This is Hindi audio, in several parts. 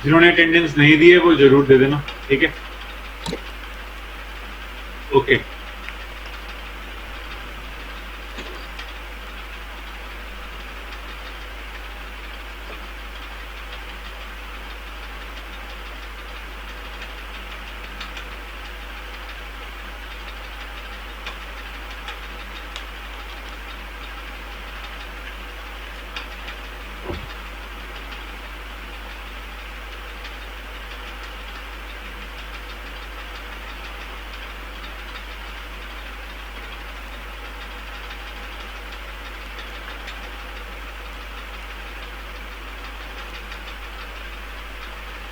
जिन्होंने अटेंडेंस नहीं दी है वो जरूर दे देना, ठीक है? ओके।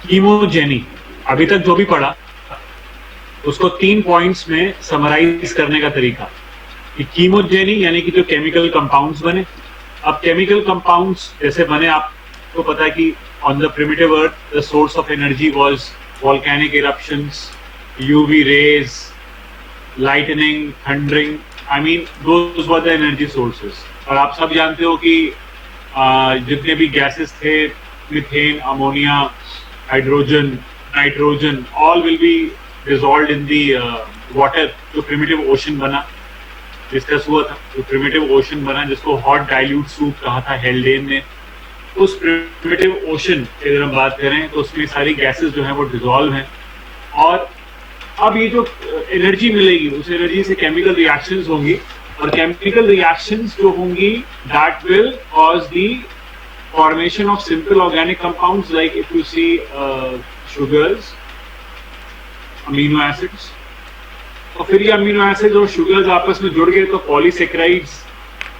कीमोजेनी, अभी तक जो भी पढ़ा उसको 3 पॉइंट्स में समराइज करने का तरीका कि कीमोजेनी यानी कि जो केमिकल कंपाउंड्स बने। अब केमिकल कंपाउंड्स जैसे बने, आपको पता है कि on the primitive earth the source of energy was volcanic eruptions, UV rays, lightning, thundering, I mean those were the energy sources. और आप सब जानते हो कि जितने भी गैसेस थे, methane, ammonia, hydrogen, nitrogen, all will be dissolved in the water. जो प्रिमिटिव ओशन बना, डिस्कस हुआ था, जो प्रिमिटिव ओशन बना जिसको हॉट डाइल्यूट सूप कहा था हेल्डेन ने, उस प्रिमिटिव ओशन की अगर हम बात करें तो उसमें सारी गैसेस जो हैं वो डिसॉल्व हैं। और अब ये जो एनर्जी मिलेगी उस एनर्जी से केमिकल रिएक्शंस होंगी, और केमिकल रिएक्शंस जो होंगी that will cause the formation of simple organic compounds like if you see sugars, amino acids, और फिर ये अमीनो एसिड्स और शुगर्स आपस में जुड़ गए तो पॉलीसेक्राइड्स,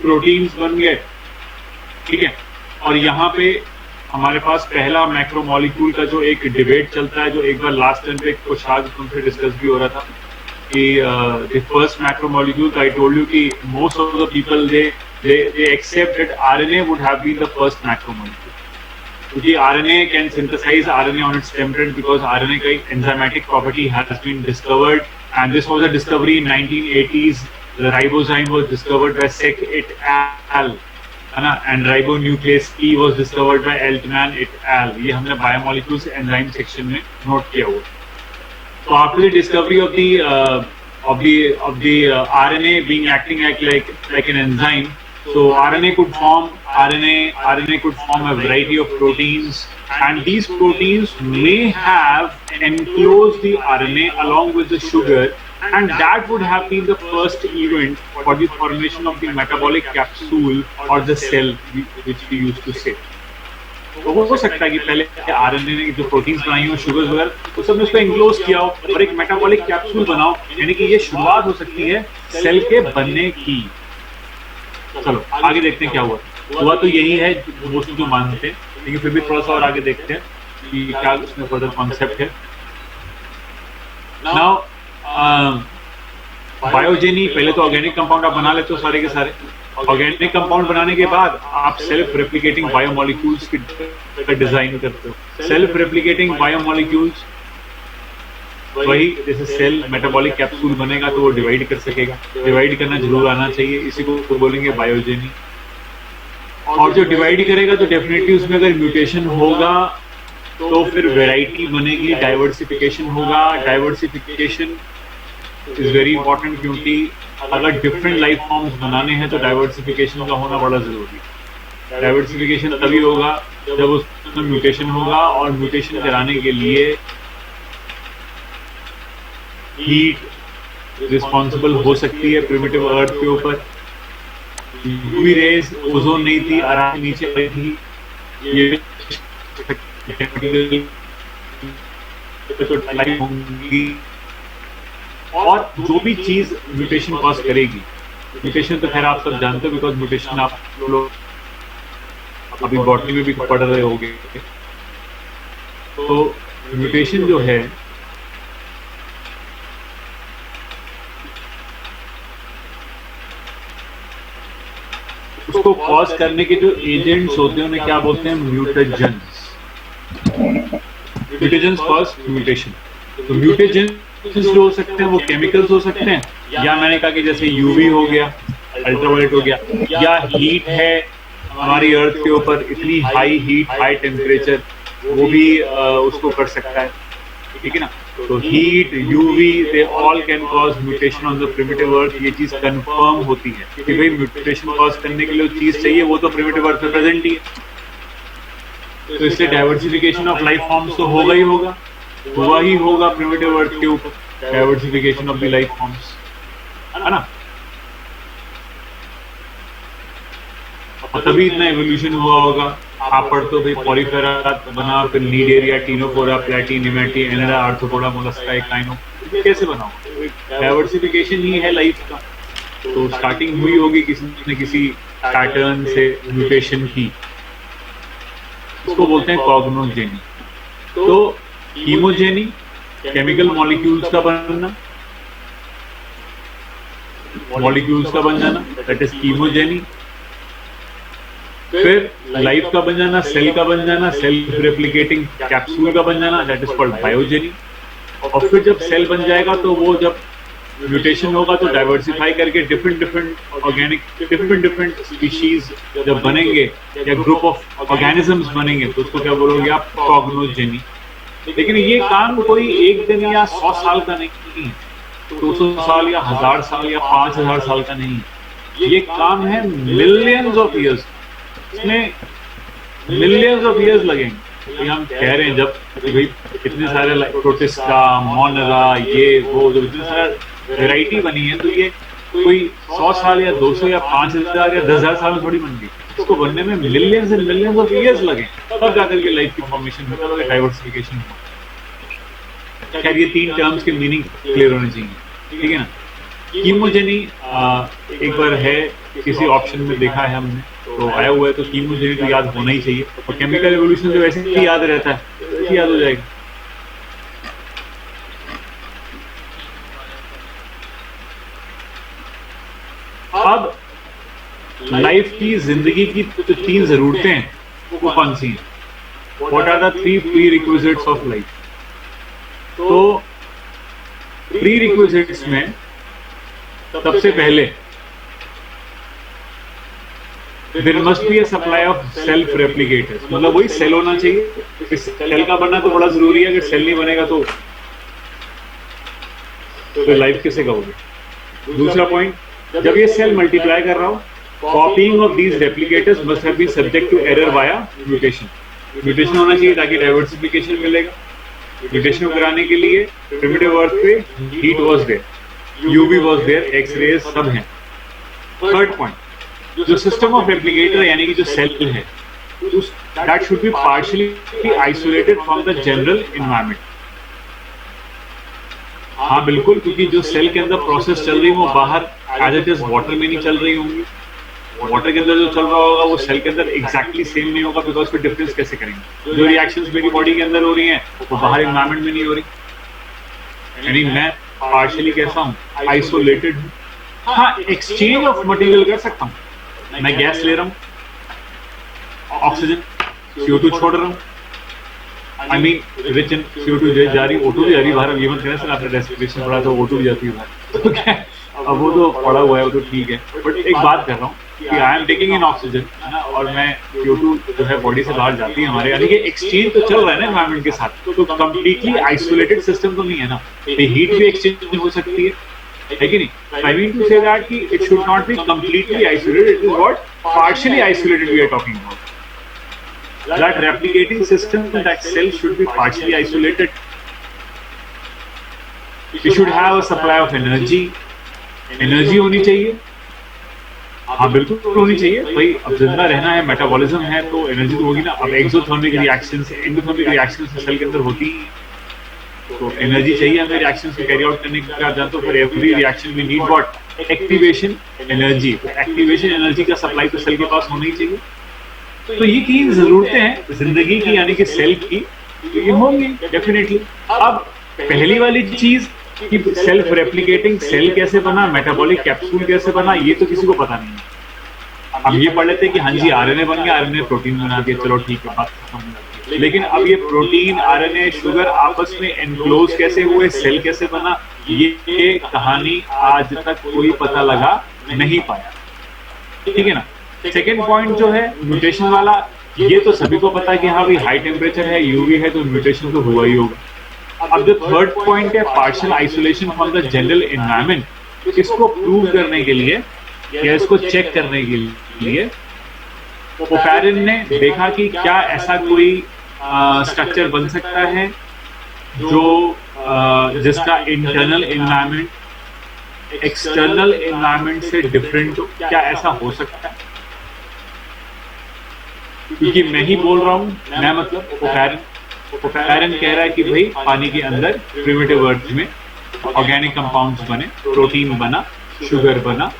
प्रोटीन्स बन गए, ठीक है? और यहाँ पे हमारे पास पहला मैक्रोमोलिक्यूल का जो एक डिबेट चलता है, जो एक बार लास्ट टाइम पे कुछ आज तुमसे डिस्कस भी हो रहा था कि the first macromolecule, I told you कि most of the people they accept that RNA would have been the first macromolecule. क्योंकि RNA can synthesize RNA on its template because RNA का enzymatic property has been discovered, and this was a discovery in 1980s. The ribozyme was discovered by Sek et al. है ना, and ribonuclease P was discovered by Altman et al. ये हमने बायोमोलिक्यूल्स एंजाइम सेक्शन में नोट किया हुआ। तो after the discovery of the RNA being acting like an enzyme, so RNA could form a variety of proteins, and these proteins may have enclosed the RNA along with the sugar, and that would have been the first event for the formation of the metabolic capsule or the cell which we used to say. तो हो सकता है कि पहले आरएनए ने जो प्रोटीन्स बनाई हो, शुगर्स वगैरह, उस सबने उसको एंक्लोज किया हो और एक मेटाबॉलिक कैप्सूल बनाओ, यानी कि ये शुरुआत हो सकती है सेल के बनने की। चलो आगे देखते हैं क्या हुआ। हुआ तो यही है मोस्टली जो मानते हैं, लेकिन फिर भी थोड़ा सा और आगे देखते हैं कि क्या उसमें फर्दर कॉन्सेप्ट है। नाउ बायोजेनी, पहले तो ऑर्गेनिक कंपाउंड आप बना लेते हो सारे के सारे। ऑर्गेनिक कंपाउंड बनाने के बाद आप सेल्फ रेप्लिकेटिंग बायोमोलिक्यूल्स की डिजाइन करते हो। सेल्फ रेप्लिकेटिंग बायोमोलिक्यूल्स वही जैसे सेल मेटाबॉलिक कैप्सूल बनेगा तो वो डिवाइड कर सकेगा, डिवाइड करना जरूर आना चाहिए, इसी को बोलेंगे बायोजेनी। और जो डिवाइड करेगा तो डेफिनेटली उसमें अगर म्यूटेशन होगा तो फिर वैरायटी बनेगी, डाइवर्सिफिकेशन होगा। डाइवर्सिफिकेशन इज वेरी इंपॉर्टेंट, क्योंकि अगर डिफरेंट लाइफ फॉर्म्स बनाने हैं तो डाइवर्सिफिकेशन का होना बड़ा जरूरी है। डाइवर्सिफिकेशन तभी होगा जब उसमें म्यूटेशन होगा, और म्यूटेशन कराने के लिए हीट रिस्पॉन्सिबल हो सकती है प्रिमिटिव अर्थ के ऊपर। यूवी रेज, ओजोन नहीं थी, आराम नीचे आई थी, ये तो लाइफ होंगी। और जो भी चीज म्यूटेशन कॉज करेगी, म्यूटेशन तो खैर आप सब जानते हो बिकॉज म्यूटेशन आप लोग अभी बॉटनी में भी पढ़ रहे होंगे। तो म्यूटेशन जो है उसको कॉज करने के जो एजेंट्स होते हैं उन्हें क्या बोलते हैं? म्यूटेजेंस। Mutagens cause mutation. तो म्यूटेजेंस जो हो सकते हैं वो केमिकल्स हो सकते हैं, या मैंने कहा कि जैसे यूवी हो गया, अल्ट्रावायलेट हो गया, या हीट है हमारी अर्थ के ऊपर, इतनी हाई हीट, हाई टेम्परेचर वो भी उसको कर सकता है, ठीक है ना। तो heat, UV, they all can cause mutation on the primitive earth. ये चीज कंफर्म होती है कि भाई म्यूटेशन कॉज करने के लिए जो चीज चाहिए वो तो प्रिमिटिव अर्थ में प्रेजेंट ही है। तो इससे डाइवर्सिफिकेशन ऑफ लाइफ फॉर्म्स तो होगा ही होगा, हुआ ही होगा प्रिमिटिव अर्थ के ऊपर, diversification of the life forms, है ना। और तभी इतना एवोल्यूशन हुआ होगा। आप पढ़ते हो भाई पॉलीफेरा बना, फिर नीडेरिया, टीनोफोरा, प्लेटी, निमेटी, एनेरा, आर्थ्रोपोडा, मोलस्का, एकाइनो, कैसे बना होगा? डाइवर्सिफिकेशन ही है लाइफ का। तो स्टार्टिंग हुई होगी किसी न किसी पैटर्न से म्यूटेशन की, इसको बोलते हैं कॉग्नोजेनी। तो कीमोजेनी, केमिकल मॉलिक्यूल्स का बनना, मॉलिक्यूल्स का बन जाना, दैट इज कीमोजेनी। फिर लाइफ का बन जाना, सेल का बन जाना, सेल्फ रेप्लिकेटिंग कैप्सूल का बन जाना, दैट इज कॉल्ड बायोजेनी। और फिर जब सेल बन जाएगा तो वो जब म्यूटेशन होगा तो डाइवर्सिफाई करके डिफरेंट ऑर्गेनिक डिफरेंट स्पीशीज जब बनेंगे या ग्रुप ऑफ ऑर्गेनिजम्स बनेंगे तो उसको क्या बोलोगे आप? कॉग्नोजेनी। लेकिन ये काम कोई एक दिन या 100 साल का नहीं है, 200 साल या 1000 साल या 5000 साल का नहीं है। ये काम है मिलियंस ऑफ इयर्स, इसमें मिलियंस ऑफ इयर्स लगेंगे। हम कह रहे हैं जब भाई इतने सारे प्रोटिस्टा, मोनेरा, ये वो जब इतने सारे वैरायटी बनी है तो ये कोई 100 साल या 200 या 5000 या 10,000 साल में थोड़ी बन गई। इसको बनने में millions and millions of years लगे, तब जाकर के लाइफ की फॉर्मेशन होता है, डाइवर्सिफिकेशन होता है। खैर ये 3 टर्म्स के मीनिंग क्लियर होने चाहिए, ठीक है ना। कीमोजेनी एक बार है किसी ऑप्शन में देखा है हमने तो आया हुआ है, तो कीमोजेनी तो याद होना ही चाहिए। और केमिकल एवोल्यूशन तो वैसे ही याद रहता है, वैसे याद हो जाएगा। अब लाइफ की, जिंदगी की तो 3 जरूरतें हैं, वो कौन सी हैं? What are the 3 prerequisites of life? तो प्रीरिक्विजिट्स में सबसे पहले there must be a supply of self replicators, मतलब वही सेल होना चाहिए। सेल का बनना तो बड़ा जरूरी है, अगर सेल नहीं बनेगा तो लाइफ कैसे कहोगे? दूसरा पॉइंट, जब ये सेल मल्टीप्लाई कर रहा हो, copying of these replicators must have been subject to error via mutation. Mutation होना चाहिए ताकि डाइवर्सिफिकेशन मिलेगा। म्यूटेशन को कराने के लिए प्रिमिटिव अर्थ पे heat was there, UV was there, X-rays सब हैं। थर्ड पॉइंट, जो सिस्टम ऑफ रेप्लिकेटर यानी कि जो सेल है, that should be partially isolated from the general environment. हाँ बिल्कुल, क्योंकि जो सेल के अंदर प्रोसेस चल रही है वो बाहर एज इट इज वाटर में नहीं चल रही होंगी। वाटर के अंदर जो चल रहा होगा वो सेल के अंदर एग्जैक्टली सेम नहीं होगा, बिकॉज फिर डिफरेंस कैसे करेंगे? जो रिएक्शंस मेरी बॉडी के अंदर हो रही हैं वो बाहर एनवायरनमेंट में नहीं हो रही। यानी मैं पार्शियली कैसा हूँ? आइसोलेटेड हूँ। हाँ, एक्सचेंज ऑफ मटेरियल कर सकता हूँ। मैं गैस ले रहा हूँ, ऑक्सीजन, CO2 छोड़ रहा हूँ, I mean rich in CO2 जा रही, O2 भी जा रही बाहर। ये मत कहना सर आपने रेस्पिरेशन पढ़ा तो O2 भी जाती है बाहर, तो क्या अब वो तो पड़ा हुआ है, वो तो ठीक है। बट एक बात कर रहा हूँ कि I am taking in oxygen और मैं CO2 जो है बॉडी से बाहर जाती है हमारे, यानी कि एक्सचेंज तो चल रहा है ना एनवायरनमेंट के साथ। तो कंप्लीटली आइसोलेटेड सिस्टम तो नहीं है ना, हीट भी एक्सचेंज हो सकती है कि नहीं? I mean to say that कि it should not be completely isolated, it is what partially isolated we are talking about. That replicating system, that cell should be partially isolated. We should have a supply of energy. Energy होनी चाहिए, हाँ बिल्कुल होनी चाहिए भाई। अब जिंदा रहना है, मेटाबॉलिज्म है तो एनर्जी तो होगी ना। अब exothermic reactions, endothermic reactions cell के अंदर होती हैं, तो एनर्जी चाहिए हमें रिएक्शंस को कैरी आउट करने के लिए। आप जानते हो for every reaction we need what? Activation energy. Activation energy का सप्लाई तो सेल के पास होना ही चाहिए। तो ये 3 जरूरतें हैं जिंदगी की यानी कि सेल की, तो ये होंगी डेफिनेटली। अब पहली वाली चीज कि सेल्फ रेप्लिकेटिंग सेल कैसे बना, मेटाबॉलिक कैप्सूल कैसे बना, ये तो किसी को पता नहीं है। हम ये पढ़ लेते हैं कि हाँ जी आरएनए बन गया, आरएनए प्रोटीन बना दिया, चलो ठीक है, बात खत्म हो जाती है। लेकिन अब ये प्रोटीन, आरएनए, शुगर आपस में एनक्लोज कैसे हुए, सेल कैसे बना, ये कहानी आज तक कोई पता लगा नहीं पाया, ठीक है ना। सेकेंड पॉइंट जो है म्यूटेशन वाला, ये तो सभी को पता है कि हाँ भाई हाई टेम्परेचर है, यूवी है, तो म्यूटेशन तो हुआ ही होगा। अब जो थर्ड पॉइंट है partial isolation from the general environment, इसको प्रूव करने के लिए या इसको चेक करने के लिए ओपैरन ने देखा कि क्या ऐसा कोई स्ट्रक्चर बन सकता है जो जिसका इंटरनल एनवायरमेंट एक्सटर्नल एनवायरमेंट से डिफरेंट हो। क्या ऐसा हो सकता है? क्योंकि मैं ही बोल रहा हूं, मैं मतलब ओपैरन कह रहा है कि भाई पानी के अंदर प्रिमिटिव अर्थ में ऑर्गेनिक कंपाउंड्स बने, प्रोटीन बना, शुगर बना,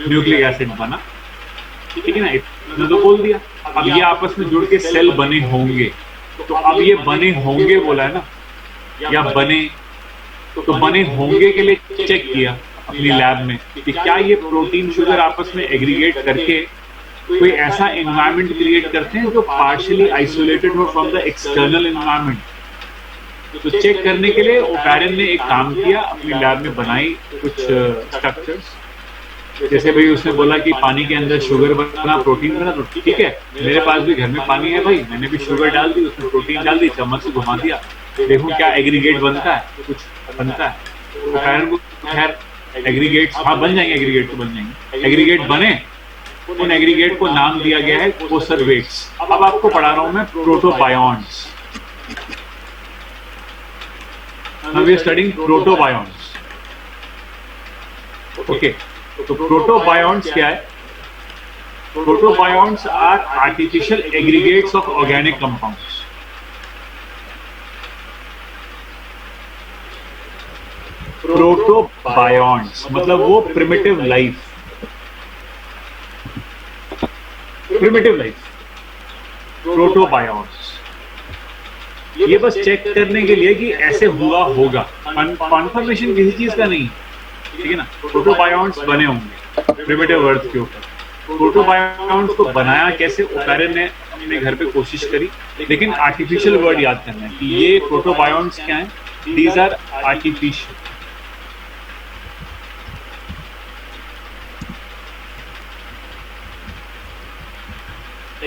न्यूक्लिक एसिड बना, ठीक है ना, इतना तो बोल दिया। अब ये आपस में जुड़ के सेल बने होंगे, तो अब ये बने होंगे बोला है ना, या बने, तो बने होंगे के लिए चेक किया अपनी लैब में कि क्या ये प्रोटीन शुगर आपस में एग्रीगेट करके कोई ऐसा एनवायरनमेंट क्रिएट करते हैं जो पार्शियली आइसोलेटेड हो फ्रॉम द एक्सटर्नल एनवायरनमेंट। तो चेक करने के लिए ओपैरन ने एक काम किया, अपनी लैब में बनाई कुछ स्ट्रक्चर्स। जैसे भाई उसने बोला कि पानी के अंदर शुगर बना, प्रोटीन बना, तो ठीक है, मेरे पास भी घर में पानी है भाई, मैंने भी शुगर डाल दी, उसमें प्रोटीन डाल दी, चम्मच से घुमा दिया, देखो क्या एग्रीगेट बनता है, तो कुछ बनता है। ओपैरन को खैर एग्रीगेट्स, हाँ बन जाएंगे, एग्रीगेट तो बन जाएंगे। एग्रीगेट बने, उन एग्रीगेट को नाम दिया गया है कोसरवेट्स। अब आपको पढ़ा रहा हूं मैं प्रोटोबायोन्ट्स। Now we are studying protobions. Okay, तो प्रोटोबायोन्ट्स क्या है? Protobionts are artificial aggregates of organic compounds. Protobionts मतलब वो प्रिमिटिव लाइफ, प्रोटोबायोन्ट्स। ये बस चेक करने के लिए कि ऐसे हुआ होगा, कन्फर्मेशन किसी चीज का नहीं, ठीक है ना। प्रोटोबायोन्ट्स बने होंगे प्रिमिटिव अर्थ के ऊपर। प्रोटोबायोन्ट्स को बनाया कैसे? ओपैरन ने अपने घर पे कोशिश करी, लेकिन आर्टिफिशियल वर्ड याद करना है कि ये प्रोटोबायोन्ट्स क्या है, दीज आर आर्टिफिशियल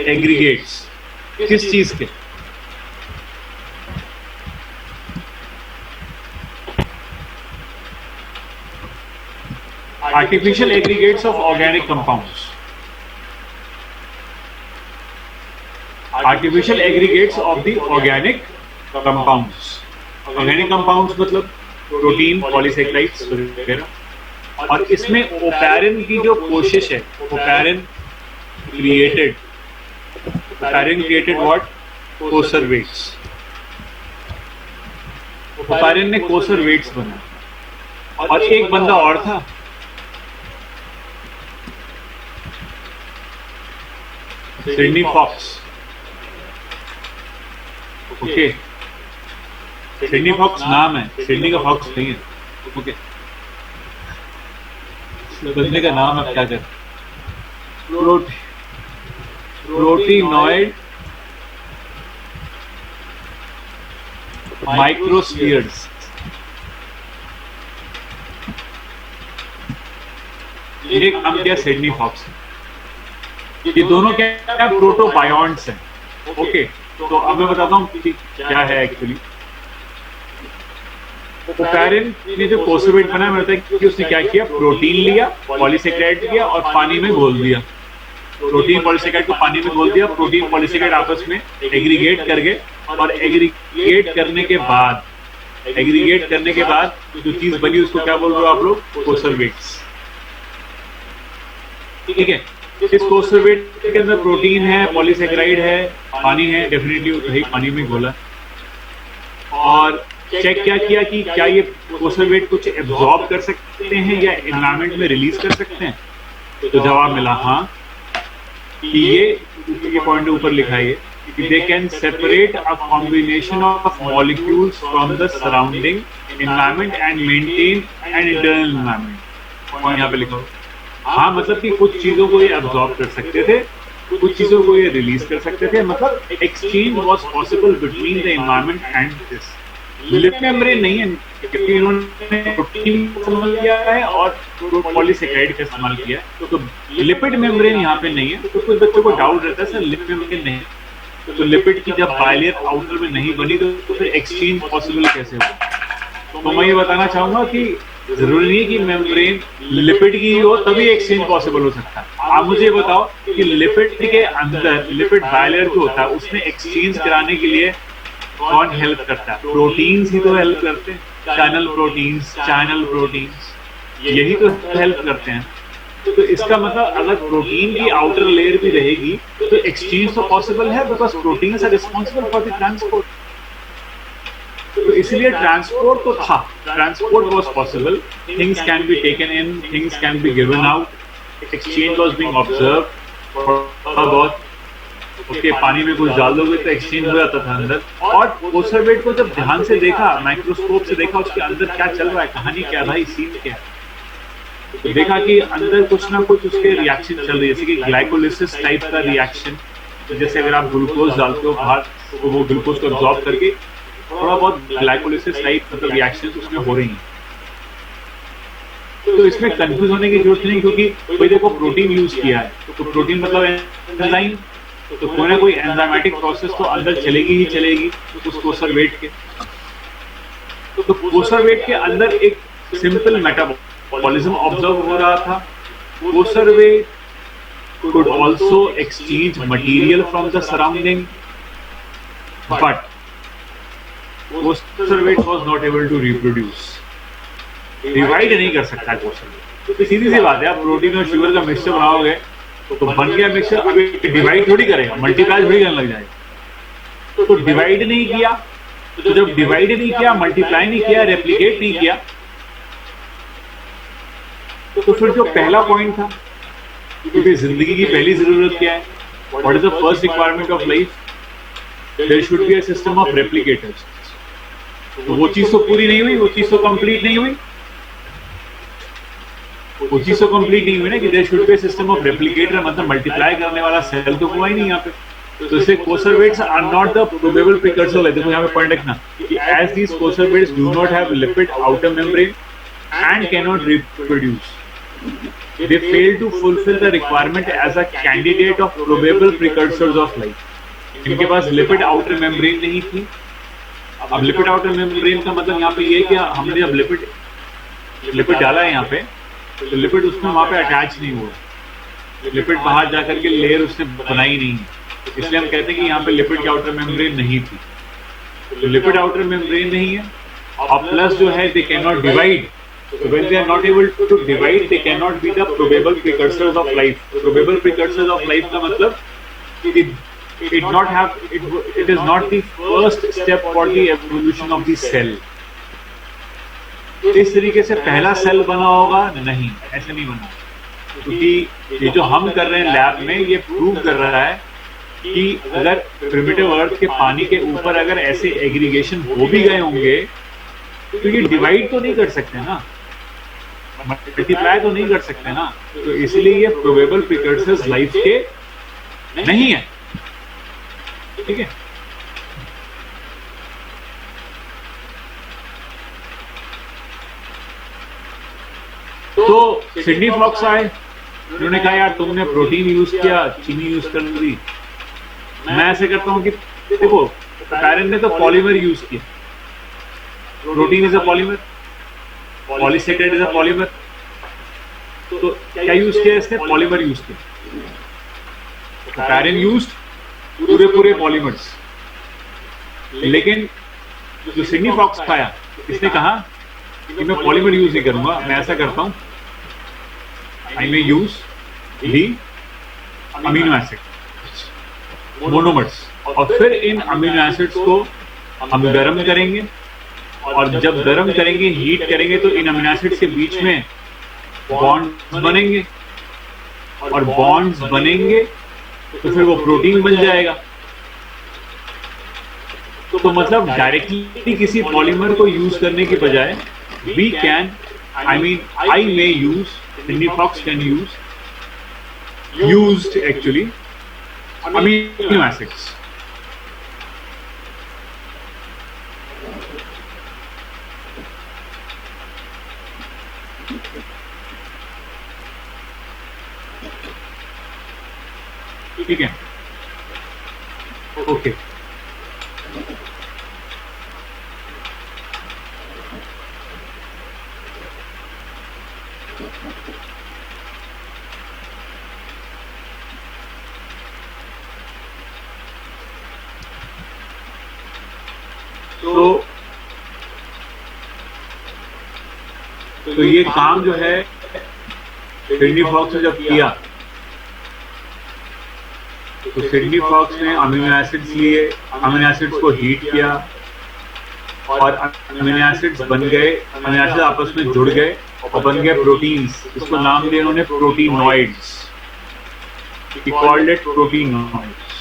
एग्रीगेट्स। किस चीज के? Artificial aggregates of organic compounds. Artificial aggregates of the organic compounds. Organic compounds मतलब प्रोटीन, पॉलीसेकेराइड्स वगैरह। और इसमें ओपैरन की जो कोशिश है, ओपैरन क्रिएटेड व्हाट? कोसरवेट्स। ओपैरन ने कोसरवेट्स बनाया। और एक बंदा और था, Sidney Fox. Okay, Sidney Fox नाम है, सिडनी का फॉक्स नहीं है। ओके, बंदे का नाम है, क्या कर, प्रोटीनॉइड माइक्रोस्फीयर्स। ये काम किया सिडनी फॉक्स। ये दोनों क्या प्रोटोबायोन्ट्स हैं। ओके, तो अब मैं बताता हूं कि क्या है एक्चुअली। ओपैरन ने जो कोसरवेट बनाया, मैं बताया कि उसने क्या किया, प्रोटीन लिया, पॉलीसेकेराइड लिया और पानी में घोल दिया। प्रोटीन पॉलीसेकेराइड को पानी में घोल दिया, प्रोटीन पॉलीसेकेराइड आपस में एग्रीगेट कर गए, और एग्रीगेट करने के बाद जो चीज बनी उसको क्या बोल रहे हो आप लोग? कोसरवेट्स। ठीक है, इस कोसरवेट के अंदर प्रोटीन है, पॉलीसेकेराइड है, पानी है, डेफिनेटली वही पानी में घोला। और चेक क्या किया कि क्या ये कोसरवेट कुछ एब्जॉर्ब कर सकते हैं या एनवायरनमेंट में रिलीज कर सकते हैं? तो जवाब मिला हाँ, कि ये पॉइंट ऊपर लिखा है कि they can separate a combination of molecules from the surrounding environment and maintain an internal environment। Point यहाँ पे लिखा हो। हाँ, मतलब कि कुछ चीजों को ये एब्जॉर्ब कर सकते थे, कुछ चीजों को ये रिलीज कर सकते थे, मतलब exchange was possible between the environment and this. Lipid membrane नहीं है, क्योंकि इन्होंने प्रोटीन का इस्तेमाल किया है और पॉलीसेकेराइड का इस्तेमाल किया है, तो लिपिड मेम्ब्रेन यहाँ पे नहीं है। तो कुछ बच्चों को डाउट रहता है सर लिपिड मेम्ब्रेन नहीं, तो लिपिड की जब बाइलेयर आउटर में नहीं बनी तो फिर एक्सचेंज पॉसिबल कैसे होगा? तो मैं ये बताना चाहूंगा कि जरूरी नहीं कि मेम्ब्रेन लिपिड की हो तभी एक्सचेंज पॉसिबल हो सकता है। आप मुझे बताओ कि लिपिड के अंदर लिपिड बाइलेयर जो होता है उसमें एक्सचेंज कराने के लिए कौन हेल्प करता है? प्रोटीन्स ही तो हेल्प करते हैं, चैनल प्रोटीन्स यही तो हेल्प करते हैं। तो इसका मतलब अगर प्रोटीन की आउटर लेयर भी रहेगी तो एक्सचेंज तो पॉसिबल है, because proteins are responsible for the transport. तो इसलिए ट्रांसपोर्ट तो था, transport was possible, things can be taken in, things can be given out, exchange was being observe. थोड़ा बहुत ओके पानी में कुछ डाल दोगे तो एक्सचेंज हो जाता था अंदर। और कोसरवेट को जब ध्यान से देखा, माइक्रोस्कोप से देखा, उसके अंदर क्या चल रहा है, कहानी क्या भाई, सीन क्या है, तो देखा कि अंदर कुछ ना कुछ उसके रिएक्शन चल रही है, जैसे कि ग्लाइकोलिसिस टाइप का रिएक्शन। जैसे अगर आप ग्लूकोज डालते हो बाहर तो वो ग्लूकोज को अब्सॉर्ब करके थोड़ा बहुत ग्लाइकोलिसिस टाइप मतलब रिएक्शन उसमें हो रही हैं। तो इसमें कंफ्यूज होने की जरूरत नहीं, क्योंकि कोई देखो प्रोटीन यूज किया है तो प्रोटीन मतलब एंजाइम, तो कोई ना कोई एंजाइमेटिक प्रोसेस तो अंदर चलेगी ही चलेगी उस कोसरवेट के। तो कोसरवेट के अंदर एक सिंपल मेटाबॉलिज्म ऑब्जर्व हो रहा था। कोसरवेट could also exchange material from the surrounding, but कोसरवेट was not able to reproduce, divide नहीं कर सकता कोसरवेट। तो सीधी सी बात है, आप प्रोटीन और शुगर का मिक्सचर बनाओगे तो बन गया मिक्सचर, अभी डिवाइड थोड़ी करेगा, मल्टीप्लाई थोड़ी करने लग जाएगा। तो डिवाइड नहीं किया, तो जब डिवाइड नहीं किया, मल्टीप्लाई नहीं किया, रेप्लिकेट नहीं किया, तो फिर जो पहला पॉइंट था कि जिंदगी की पहली जरूरत क्या है, what is the first requirement of life, there should be a system of replicators. तो वो चीज तो पूरी नहीं हुई, वो चीज तो कंप्लीट नहीं हुई, वो चीज तो कंप्लीट नहीं हुई ना कि there should be a system of replicator, मतलब मल्टीप्लाई करने वाला सेल तो हुआ ही नहीं यहाँ पे। तो इससे coacervates are not the probable precursor. देखो यहाँ पे पॉइंट रखना कि as these coacervates do not have lipid outer membrane and cannot reproduce, they fail to fulfill the requirement as a candidate of probable precursors of life। इनके पास लिपिड आउटर मेम्ब्रेन नहीं थी। अब लिपिड आउटर मेम्ब्रेन का मतलब यहाँ पे ये कि हमने जब लिपिड डाला है यहाँ पे, तो लिपिड उसमें वहां पे अटैच नहीं हुआ, लिपिड बाहर जाकर के लेयर उसने बनाई नहीं, इसलिए हम कहते हैं कि यहाँ पे लिपिड की आउटर मेम्ब्रेन नहीं थी। तो लिपिड आउटर मेम्ब्रेन नहीं है, और प्लस जो है they can not divide. So when they are not able to divide, they cannot be the probable precursors of life। Probable precursors of life का मतलब it is not the first step for the evolution of the cell। इस तरीके से पहला सेल बना होगा नहीं, ऐसे नहीं बना, क्योंकि ये जो हम कर रहे हैं लैब में ये प्रूव कर रहा है कि अगर प्रिमिटिव अर्थ के पानी के ऊपर अगर ऐसे एग्रीगेशन हो भी गए होंगे तो ये डिवाइड तो नहीं कर सकते ना, मल्टीप्लाई तो नहीं कर सकते ना, तो इसलिए ये प्रोबेबल प्रिकर्सर्स लाइफ के नहीं है। ठीक है, तो सिडनी फॉक्स आए, उन्होंने कहा यार तुमने प्रोटीन यूज किया, चीनी यूज कर दी, मैं ऐसे करता हूं कि देखो पैरेंट ने तो पॉलीमर यूज किया, protein is a polymer, polysaccharide is a polymer, तो क्या यूज किया इसने, पॉलीमर यूज किया। पैरेंट यूज्ड पूरे पॉलीमर्स, लेकिन जो सिडनी फॉक्स खाया इसने कहा कि मैं पॉलीमर यूज नहीं करूंगा, मैं ऐसा करता हूं I may use the amino acid monomers, और फिर इन अमीनो एसिड्स को हम गर्म करेंगे, और जब गर्म करेंगे, हीट करेंगे, तो इन अमीनो एसिड्स के बीच में बॉन्ड्स बनेंगे, और बॉन्ड्स बनेंगे तो फिर वो प्रोटीन बन जाएगा। तो मतलब डायरेक्टली किसी पॉलीमर को यूज करने की बजाय we can, I may use, Sidney Fox can used actually amino acids. ठीक है, ओके तो ये काम जो है सिडनी फॉक्स ने जब किया, तो सिडनी फॉक्स ने अमीनो एसिड्स लिए, अमीनो एसिड्स को हीट किया और अमीनो एसिड्स बन गए, अमीनो एसिड आपस में जुड़ गए और बन गए प्रोटीन्स। इसको नाम दिया उन्होंने प्रोटीनॉइड्स। He called it प्रोटीनॉइड्स।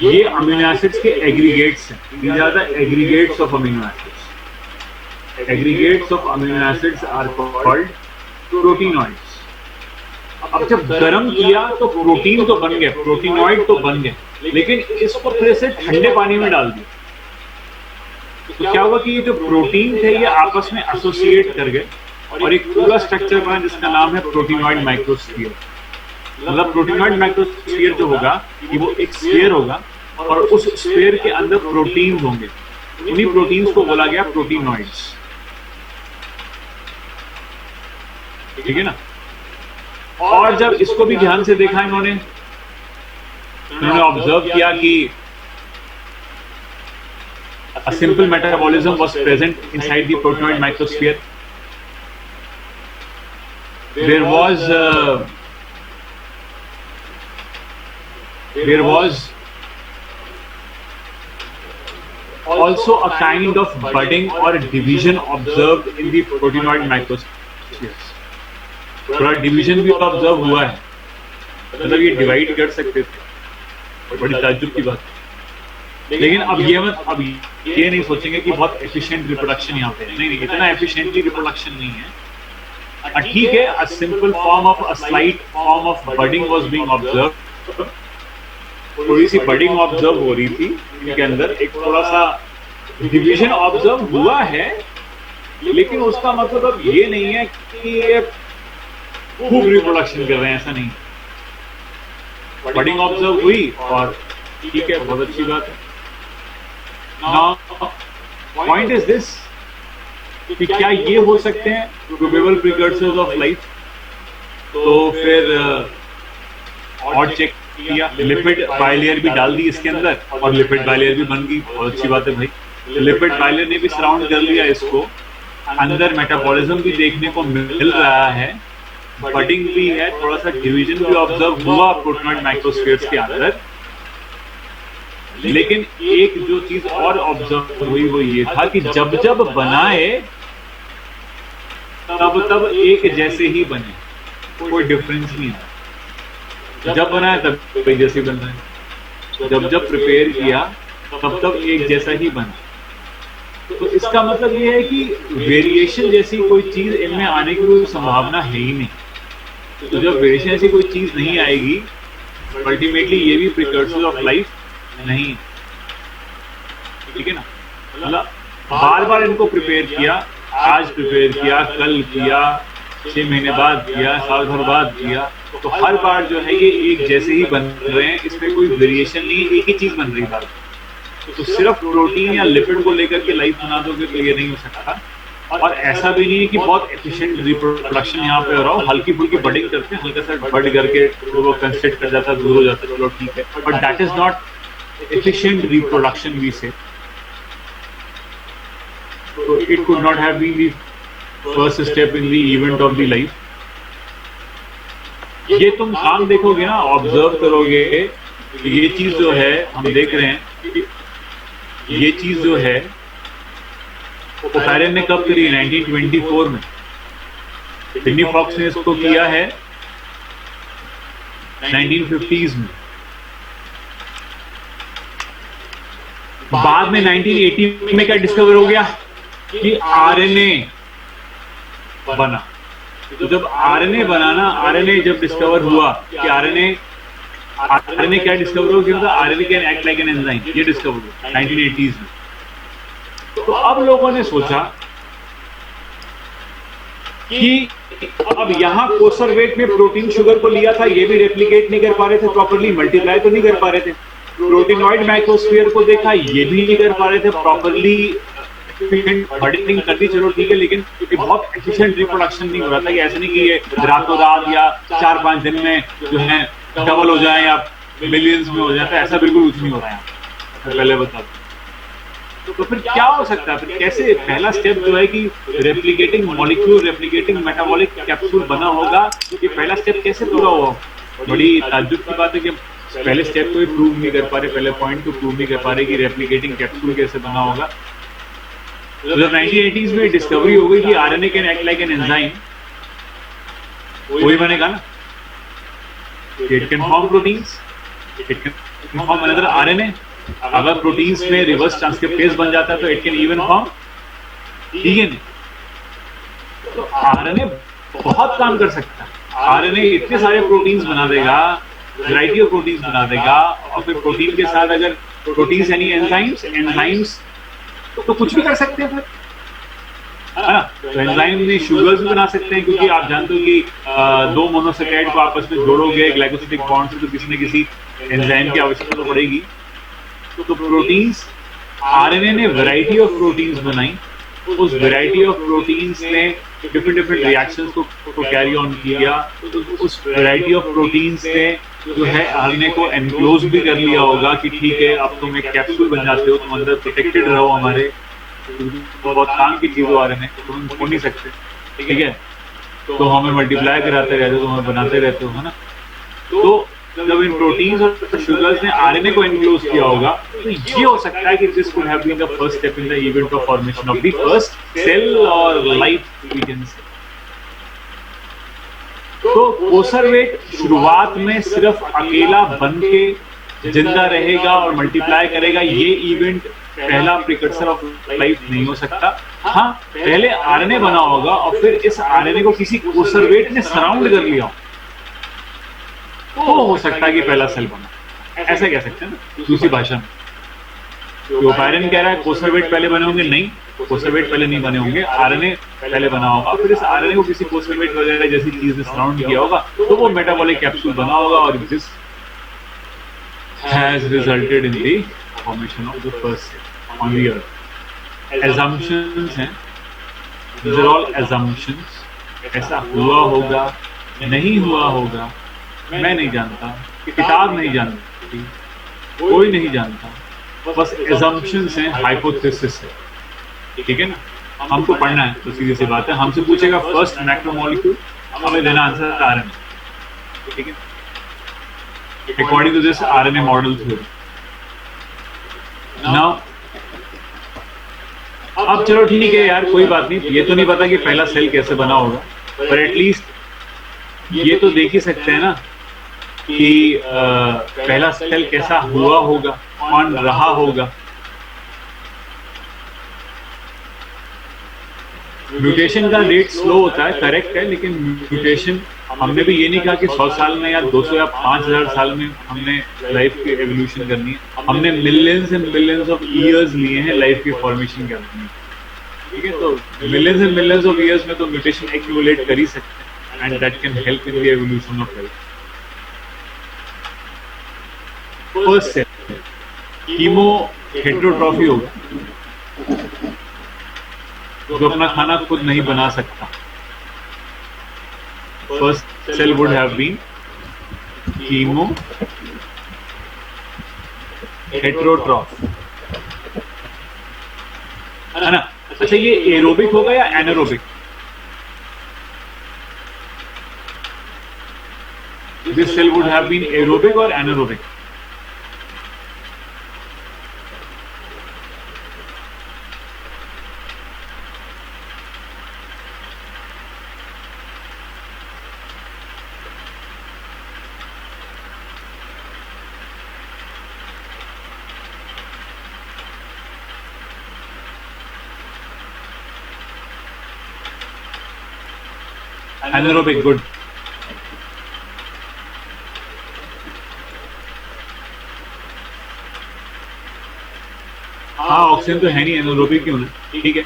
ये अमीनो एसिड्स के एग्रीगेट्स हैं। These are the aggregates of amino acids. Aggregates of amino acids are called प्रोटीनॉइड्स। अब जब गर्म किया तो प्रोटीन तो बन गए, प्रोटीनॉइड तो बन गए, लेकिन इसको फिर से ठंडे पानी में डाल दिया तो क्या हुआ कि ये जो प्रोटीन थे ये आपस में एसोसिएट कर गए और एक पूरा स्ट्रक्चर बना जिसका नाम है प्रोटीनॉइड माइक्रोस्फीयर। मतलब प्रोटीनॉइड माइक्रोस्फीयर जो होगा कि वो एक स्फीयर होगा और उस स्फीयर के अंदर प्रोटीन्स होंगे। उन्हीं प्रोटीन्स को बोला गया प्रोटीनॉइड्स। ठीक है ना। और जब इसको भी ध्यान से देखा इन्होंने ऑब्जर्व किया कि a simple metabolism was present inside the proteinoid microsphere. There was also a kind of budding or division observed in the proteinoid microspheres. थोड़ा डिवीजन भी ऑब्जर्व हुआ है, मतलब ये डिवाइड कर सकते थे, बड़ी ताज्जुब की बात। लेकिन अब ये नहीं सोचेंगे कि बहुत एफिशिएंट रिप्रोडक्शन यहाँ पे है। नहीं, इतना एफिशिएंटली रिप्रोडक्शन नहीं है। ठीक है, a simple form of a slight form of budding was being observe. थोड़ी सी बडिंग ऑब्जर्व हो रही थी इनके अंदर, एक थोड़ा सा डिवीजन ऑब्जर्व हुआ है, लेकिन उसका मतलब अब ये नहीं है कि ये खूब रिप्रोडक्शन कर रहे हैं, ऐसा नहीं। बडिंग ऑब्जर्व हुई और ठीक है, बहुत अच्छी बात है। Now, point is this कि क्या ये हो सकते हैं प्रोबेबल प्रिकर्सर्स ऑफ लाइफ? तो फिर और चेक किया, लिपिड बाइलेयर भी डाल दी इसके अंदर और लिपिड बाइलेयर भी बन गई। बहुत अच्छी बात है भाई। लिपिड बाइलेयर ने भी सराउंड कर लिया इसको, अंदर मेटाबॉलिज्म भी देखने को मिल रहा है, बडिंग भी है, थोड़ा सा डिवीजन भी ऑब्जर्व हुआ प्रोटीनॉइड माइक्रोस्फीयर्स के अंदर। लेकिन एक जो चीज और ऑब्जर्व हुई वो ये था कि जब जब बनाए तब एक जैसे ही बने, कोई डिफरेंस नहीं है। जब बनाया तब एक जैसे बन रहे हैं, जब प्रिपेयर किया तब एक जैसा ही बना। तो इसका मतलब ये है कि वेरिएशन जैसी कोई चीज इनमें आने की कोई संभावना है ही नहीं। तो जब वेरिएशन ऐसी कोई चीज नहीं आएगी, अल्टीमेटली ये भी प्रिकर्सर ऑफ लाइफ नहीं। ठीक है ना। मतलब बार बार इनको प्रिपेयर किया, आज प्रिपेयर किया, कल किया, 6 महीने बाद किया, साल भर बाद किया, तो हर बार जो है ये एक जैसे ही बन रहे हैं, इसमें कोई वेरिएशन नहीं, एक ही चीज बन रही बार। तो सिर्फ प्रोटीन या लिपिड को लेकर के लाइफ बना दोगे तो ये नहीं हो सकता। और ऐसा भी नहीं है कि बहुत एफिशिएंट रिप्रोडक्शन यहाँ पे हो रहा हो, हल्की फुल्की बडिंग करते हैं, हल्का सा बड करके वो कंस्ट्रक्ट कर जाता है, दूर हो जाता है, चलो ठीक है, but that is not efficient reproduction we say. So it could not have been the first step in the event of the life. ये तुम काम देखोगे ना, ऑब्जर्व करोगे, ये चीज जो है हम देख रहे हैं, ये चीज जो है ओफेरिन ने कब करी? 1924 में। सिडनी फॉक्स ने इसको किया है 1950s में। बाद में 1980 में क्या डिस्कवर हो गया कि आरएनए बना। तो जब आरएनए बना ना, आरएनए जब डिस्कवर हुआ कि आरएनए क्या डिस्कवर हो गया, RNA can act like an enzyme, ये डिस्कवर हुआ 1980s में। तो अब लोगों ने सोचा कि अब यहां कोसर वेट में प्रोटीन शुगर को लिया था, ये भी रेप्लिकेट नहीं कर पा रहे थे प्रॉपर्ली, मल्टीप्लाई तो नहीं कर पा रहे थे। प्रोटीनॉइड माइक्रोस्फीयर को देखा, ये भी नहीं कर पा रहे थे प्रॉपरली बर्डिंग कर दी, चलो ठीक है, लेकिन ये बहुत एफिशिएंट रिप्रोडक्शन नहीं हो रहा था। कि ऐसे नहीं कि ये रातों रात या 4-5 दिन में जो है डबल हो जाए या मिलियंस में हो जाए, तो ऐसा बिल्कुल कुछ नहीं हो रहा है। पहले बता दो तो फिर क्या हो सकता है, फिर कैसे पहला स्टेप जो है कि replicating molecule, replicating metabolic capsule बना होगा, ये पहला स्टेप कैसे पूरा हुआ? बड़ी ताज्जुब की बात है कि पहले स्टेप को ही प्रूव नहीं कर पा रहे, पहले पॉइंट को प्रूव नहीं कर पा रहे कि रेप्लिकेटिंग कैप्सूल कैसे बना होगा। जब 1980s में डिस्कवरी हो गई कि RNA can act like an enzyme, वही मैंने कहा ना, it can form proteins, it can form another RNA. अगर प्रोटीन्स में रिवर्स ट्रांसक्रिप्टेज बन जाता है तो it can even form DNA. तो आरएनए बहुत काम कर सकता है। आरएनए इतने सारे प्रोटीन्स बना देगा, वैरायटी ऑफ प्रोटीन्स बना देगा, और फिर प्रोटीन के साथ अगर प्रोटीन्स यानी एंजाइम्स तो कुछ भी कर सकते हैं फिर, है ना। तो एंजाइम में शुगर्स भी बना सकते हैं, क्योंकि आप जानते हो कि दो मोनोसेकेराइड को आपस में जोड़ोगे ग्लाइकोसिडिक बॉन्ड से, तो किसी न किसी एंजाइम की आवश्यकता तो पड़ेगी। तो प्रोटीन्स, आरएनए ने वैरायटी ऑफ प्रोटीन्स बनाई, उस वैरायटी ऑफ प्रोटीन्स ने डिफरेंट रिएक्शंस को कैरी ऑन किया। तो उस वैरायटी ऑफ प्रोटीन्स ने जो है आरएनए को एनक्लोज भी कर लिया होगा कि ठीक है, अब तुम एक कैप्सूल बन जाते हो, तुम अंदर प्रोटेक्टेड रहो हमारे, तो बहुत काम की चीज हो आरएनए, तुम छोड़ नहीं सकते, ठीक है। तो हमें मल्टीप्लाई कराते रहते हो, तो हमें बनाते रहते हो, है ना। तो जब इन प्रोटीन्स और शुगर्स ने आरएनए को एनक्लोज किया होगा, तो ये हो सकता है कि this could have been the first step in the event of formation of the first cell और लाइफ, वी कैन से। तो कोसरवेट शुरुआत में सिर्फ अकेला बन के जिंदा रहेगा और मल्टीप्लाई करेगा, ये इवेंट पहला प्रिकर्सर ऑफ लाइफ नहीं हो सकता। हाँ, पहले आरएनए बना होगा और फिर इस आरएनए को किसी कोसरवेट ने सराउंड कर लिया, तो हो सकता है कि पहला सेल बना। ऐसा कह सकते हैं ना दूसरी भाषा में। जो पायरन कह रहा है कोसरवेट पहले बने होंगे, नहीं, कोसरवेट पहले नहीं बने होंगे, आरएनए पहले बना होगा, फिर इस आरएनए को किसी कोसरवेट वगैरह जैसी चीज ने सराउंड किया होगा, तो वो मेटाबॉलिक कैप्सूल बना होगा, और this has resulted in the formation of the first cell on the earth. assumptions हैं, these are all assumptions। ऐसा हुआ होगा, नहीं हुआ होगा, मैं नहीं जानता, किताब नहीं जानती, कोई नहीं जानता, बस assumptions हैं, हाइपोथेसिस है, ठीक है ना। हमको पढ़ना है तो सीधी सी बात है, हमसे पूछेगा फर्स्ट मैक्रोमोलिक्यूल, हमें देना आंसर आरएनए, ठीक है, according to this RNA model theory. Now अब चलो ठीक है यार, कोई बात नहीं, ये तो नहीं पता कि पहला सेल कैसे बना होगा, पर एटलीस्ट ये तो देख ही सकते हैं ना कि पहला सेल कैसा हुआ होगा, कौन रहा होगा। म्यूटेशन का रेट स्लो होता है, करेक्ट है, लेकिन म्यूटेशन, हमने भी ये नहीं कहा कि 100 साल में या 200 या 5000 साल में हमने लाइफ की एवोल्यूशन करनी है। हमने millions and millions of years लिए हैं लाइफ की फॉर्मेशन करनी है, ठीक है। तो millions and millions of years में तो म्यूटेशन एक्यूमुलेट कर ही सकते हैं, and that can help in the evolution of life. First cell chemo heterotrophy होगा, जो अपना खाना खुद नहीं बना सकता। First cell would have been chemo heterotroph, है ना। अच्छा, ये एरोबिक होगा या anaerobic? This cell would have been aerobic और एनारोबिक? Anaerobic, good. हाँ, ऑक्सीजन तो है नहीं, एनारोबिक क्यों है, ठीक है।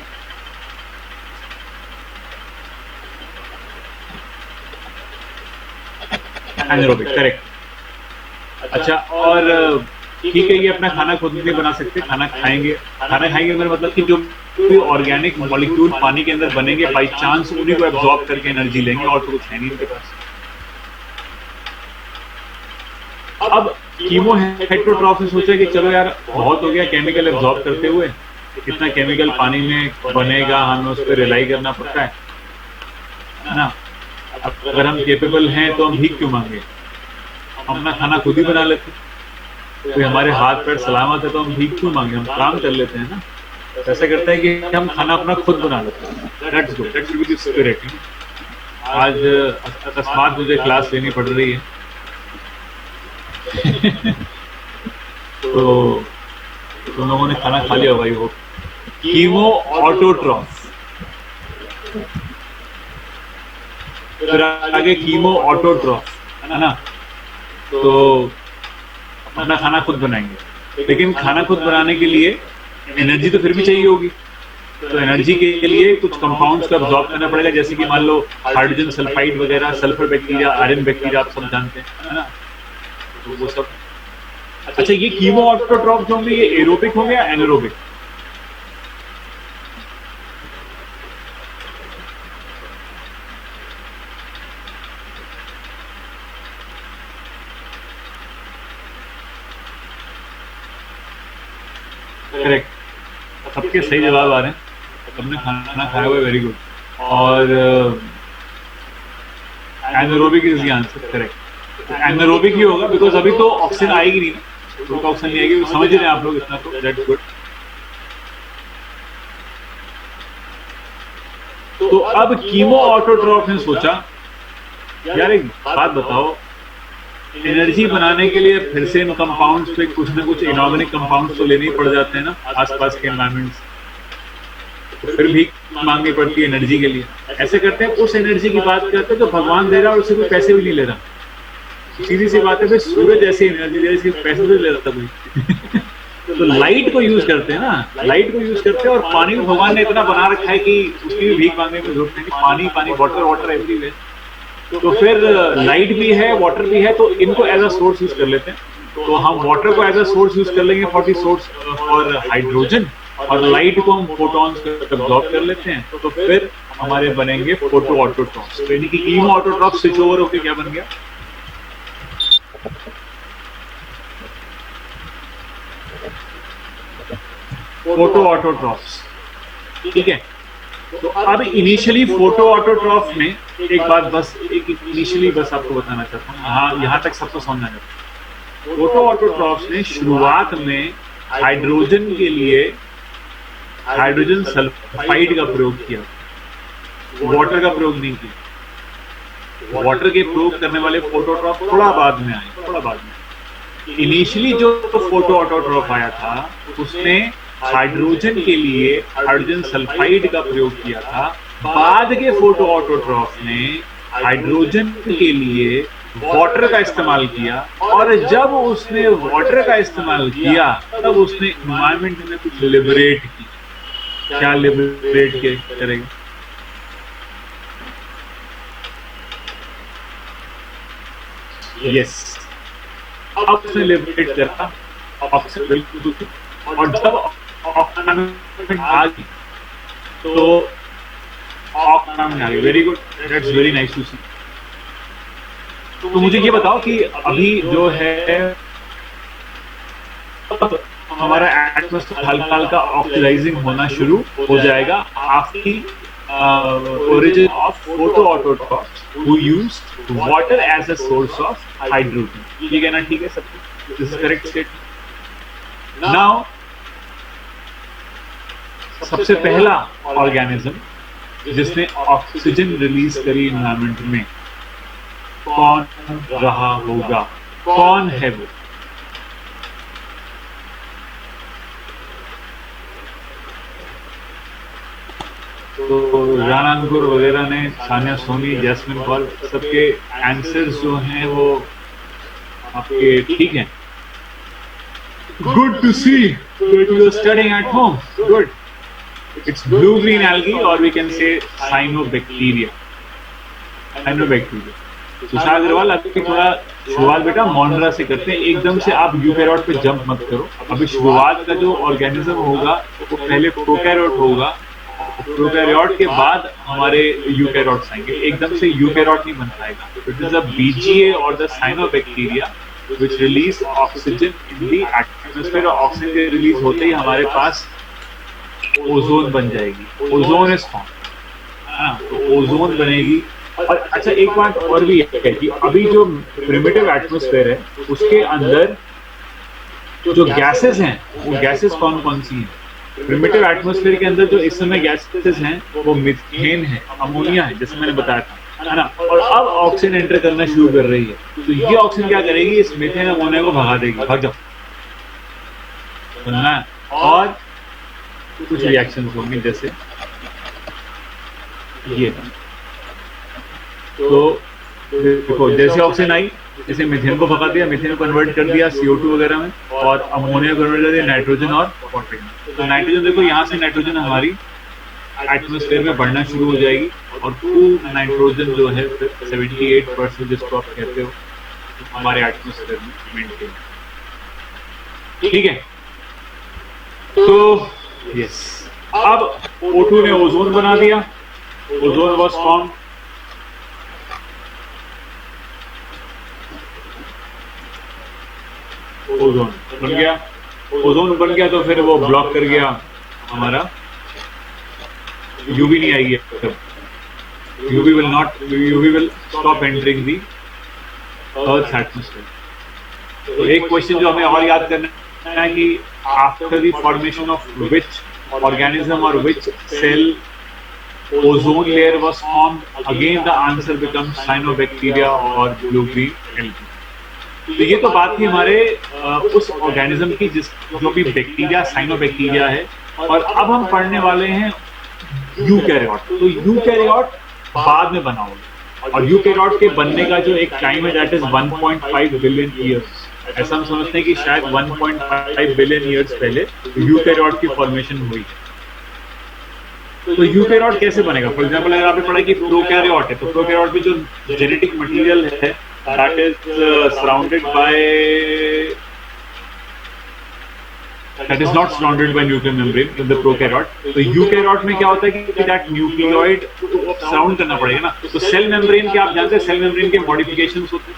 Anaerobic, correct. अच्छा, और ठीक है, ये अपना खाना खुद नहीं बना सकते, खाना खाएंगे मेरा मतलब कि जो भी ऑर्गेनिक मॉलिक्यूल पानी के अंदर बनेंगे बाई चांस उन्हीं को एब्जॉर्ब करके एनर्जी लेंगे, और तो कुछ है नहीं इनके पास। अब कीमो हेटरोट्रॉफ ने सोचा कि चलो यार बहुत हो गया केमिकल एब्जॉर्ब करते हुए, इतना केमिकल पानी में बनेगा, हमें उस पर रिलाई करना पड़ता है ना। अगर हम केपेबल हैं तो हम भीख क्यों मांगे, हम अपना खाना खुद ही बना लेते, तो हमारे हाथ पैर सलामत है तो हम भीख क्यों मांगे, हम काम कर लेते हैं ना। ऐसा करता है कि हम खाना अपना खुद बना लेते हैं। That's good. That should be the spirit. आज अकस्मात मुझे क्लास लेनी पड़ रही है तो तुम लोगों ने खाना खा लिया भाई। वो कीमो ऑटोट्रॉफ, फिर आगे कीमो ऑटोट्रॉफ है ना, तो अपना खाना खुद बनाएंगे, लेकिन खाना खुद बनाने के लिए एनर्जी तो फिर भी चाहिए होगी, तो एनर्जी के लिए कुछ कंपाउंड्स को अब्सॉर्ब करना पड़ेगा, जैसे कि मान लो हाइड्रोजन सल्फाइड वगैरह, सल्फर बैक्टीरिया, आयरन बैक्टीरिया, आप सब जानते हैं है ना, तो वो सब। अच्छा, ये कीमो ऑटोट्रॉफ जो होंगे ये एरोबिक होंगे या एनारोबिक? करेक्ट, सबके सही जवाब आ रहे हैं, सबने खाना खाया हुआ है, वेरी गुड। और anaerobic is the answer, correct. Anaerobic ही होगा बिकॉज अभी तो ऑक्सीजन आएगी नहीं ना, तो ऑक्सीजन नहीं आएगी, समझ रहे हैं आप लोग इतना, तो दैट्स गुड। तो अब कीमो ऑटोट्रॉफ ने सोचा यार एक बात बताओ, एनर्जी बनाने के लिए फिर से इन कंपाउंड्स पे कुछ ना कुछ इनऑर्गेनिक कंपाउंड्स तो लेने ही पड़ जाते हैं ना आसपास के एनवायरमेंट से, तो फिर भी मांगनी पड़ती है एनर्जी के लिए। ऐसे करते हैं, उस एनर्जी की बात करते हैं तो भगवान दे रहा और उससे कोई पैसे भी नहीं ले रहा, सीधी सी बात है भाई, सूरज ऐसी एनर्जी दे रही, पैसे भी ले रहा था कोई तो लाइट को यूज करते हैं ना, लाइट को यूज करते हैं, और पानी भी भगवान ने इतना बना रखा है कि उसकी भी भीख मांगने की जरूरत नहीं, पानी पानी, वाटर वाटर एवरीवेयर, तो फिर लाइट भी है, वाटर भी है, तो इनको एज अ सोर्स यूज कर लेते हैं। तो हम वाटर को एज अ सोर्स यूज कर लेंगे for the source for hydrogen, और लाइट को हम फोटॉन्स एब्जॉर्ब कर लेते हैं, तो फिर हमारे बनेंगे फोटो ऑटोट्रॉफ्स। तो यानी कि कीमो ऑटोट्रॉफ स्विच ओवर होकर क्या बन गया, फोटो ऑटोट्रॉफ्स। ठीक है, तो अब इनिशियली फोटो ऑटोट्रॉफ में एक बात बस, एक इनिशियली बस आपको बताना चाहता हूँ, यहाँ तक सबको समझना चाहता हूँ। फोटो ऑटोट्रॉफ ने शुरुआत में हाइड्रोजन के लिए हाइड्रोजन सल्फाइड का प्रयोग किया, वाटर का प्रयोग नहीं किया। वाटर के प्रयोग करने वाले फोटोट्रॉफ थोड़ा बाद में आए, थोड़ा बाद में। इनिशियली जो फोटो ऑटोट्रॉफ आया था उसने हाइड्रोजन के लिए हाइड्रोजन सल्फाइड का प्रयोग किया था, बाद के फोटो ऑटोट्रॉफ ने हाइड्रोजन के लिए वाटर का इस्तेमाल किया, और जब उसने वाटर का इस्तेमाल किया तब उसने एनवायरमेंट में कुछ लिबरेट किया। क्या लिबरेट करेगा, यस, अब उसने लिबरेट करा ऑक्सीजन, बिल्कुल, और जब ऑक्सीजन आ गई तो ऑक्सीजन आ गई, very good, that's very nice to see. तो मुझे ये बताओ कि अभी जो है अब हमारा एटमॉस्फेयर हल्का हल्का ऑक्सीडाइजिंग होना शुरू हो जाएगा after origin of photoautotrophs who used water as a source of hydrogen. ये कहना ठीक है सबको? This is correct statement. Now सबसे पहला ऑर्गेनिज्म जिसने ऑक्सीजन रिलीज करी एनवायरमेंट में कौन रहा होगा, कौन है वो? तो राणा अंकुर वगैरह ने, सानिया सोनी, जैस्मिन पॉल, सबके आंसर्स जो हैं वो आपके ठीक हैं। Good to see that you are studying at home, good. It's blue-green algae, or we can say cyanobacteria. Cyanobacteria. Tushar Agarwal, अभी थोड़ा शुरुआत बेटा मोनरा से करते हैं, एकदम से आप यूकैरियोट पे जंप मत करो। अभी शुरुआत का जो ऑर्गेनिज्म होगा वो पहले प्रोकैरियोट होगा, प्रोकैरियोट के बाद हमारे यूकैरियोट्स आएंगे, एकदम से यूकैरियोट नहीं बन पाएगा। इट इज अ बीजीए और the cyanobacteria which release oxygen in the atmosphere, और ऑक्सीजन के रिलीज होते ही हमारे पास ओजोन बन जाएगी, ओजोन इज फॉर्म, तो ओजोन बनेगी। और अच्छा एक बात और भी है कि अभी जो प्रिमिटिव एटमॉस्फेयर है उसके अंदर जो गैसेस हैं वो गैसेस कौन कौन सी हैं? प्रिमिटिव एटमॉस्फेयर के अंदर जो इस समय गैसेस हैं वो मीथेन है, अमोनिया है, जैसे मैंने बताया था, है ना। और अब ऑक्सीजन एंटर करना शुरू कर रही है, तो ये ऑक्सीजन क्या करेगी? इस मीथेन अमोनिया को भगा देगी, भाग जाओ, सुनना है। और कुछ रिएक्शंस होंगे जैसे ये, तो देखो जैसे ऑक्सीजन आई, जैसे मीथेन को भगा दिया, मीथेन को कन्वर्ट कर दिया CO2 वगैरह में, और अमोनिया को कन्वर्ट कर दिया नाइट्रोजन और वाटर में। तो नाइट्रोजन देखो, यहाँ से नाइट्रोजन हमारी एटमॉस्फेयर में बढ़ना शुरू हो जाएगी, और फुल नाइट्रोजन जो है 78% जिसको आप कहते हो हमारे एटमॉस्फेयर में मेंटेन, ठीक है। तो यस, अब O2 ने ओजोन बना दिया, ओजोन वाज फॉर्म, ओजोन बन गया, ओजोन बन गया तो फिर वो ब्लॉक कर गया हमारा, यूवी नहीं आएगी, UV will stop entering the earth atmosphere. तो एक क्वेश्चन जो हमें और याद करना है कि after the formation of which organism और which cell ozone layer was formed, again the answer becomes cyanobacteria और ब्लू ग्रीन एल्गी। तो ये तो बात थी हमारे उस ऑर्गेनिज्म की जिस जो भी बैक्टीरिया साइनोबैक्टीरिया है, और अब हम पढ़ने वाले हैं यूकैरियोट। तो यूकैरियोट बाद में बना होगा, और यूकैरियोट के बनने का जो एक टाइम है दैट इज 1.5 बिलियन ईयर्स। ऐसा हम समझते हैं कि शायद 1.5 बिलियन ईयर्स पहले यूकैरियोट की फॉर्मेशन हुई। तो यूकैरियोट कैसे बनेगा? फॉर एग्जांपल अगर आपने पढ़ा कि प्रोकैरियोट है, तो प्रोकैरियोट में जो जेनेटिक मटेरियल है that is surrounded by, that is not surrounded by nuclear membrane in the prokaryote। तो यूकैरियोट में क्या होता है कि that न्यूक्लियोइड सराउंड करना पड़ेगा ना। तो सेल मेम्ब्रेन के आप जानते हैं, सेल मेम्ब्रेन के मॉडिफिकेशंस होते हैं,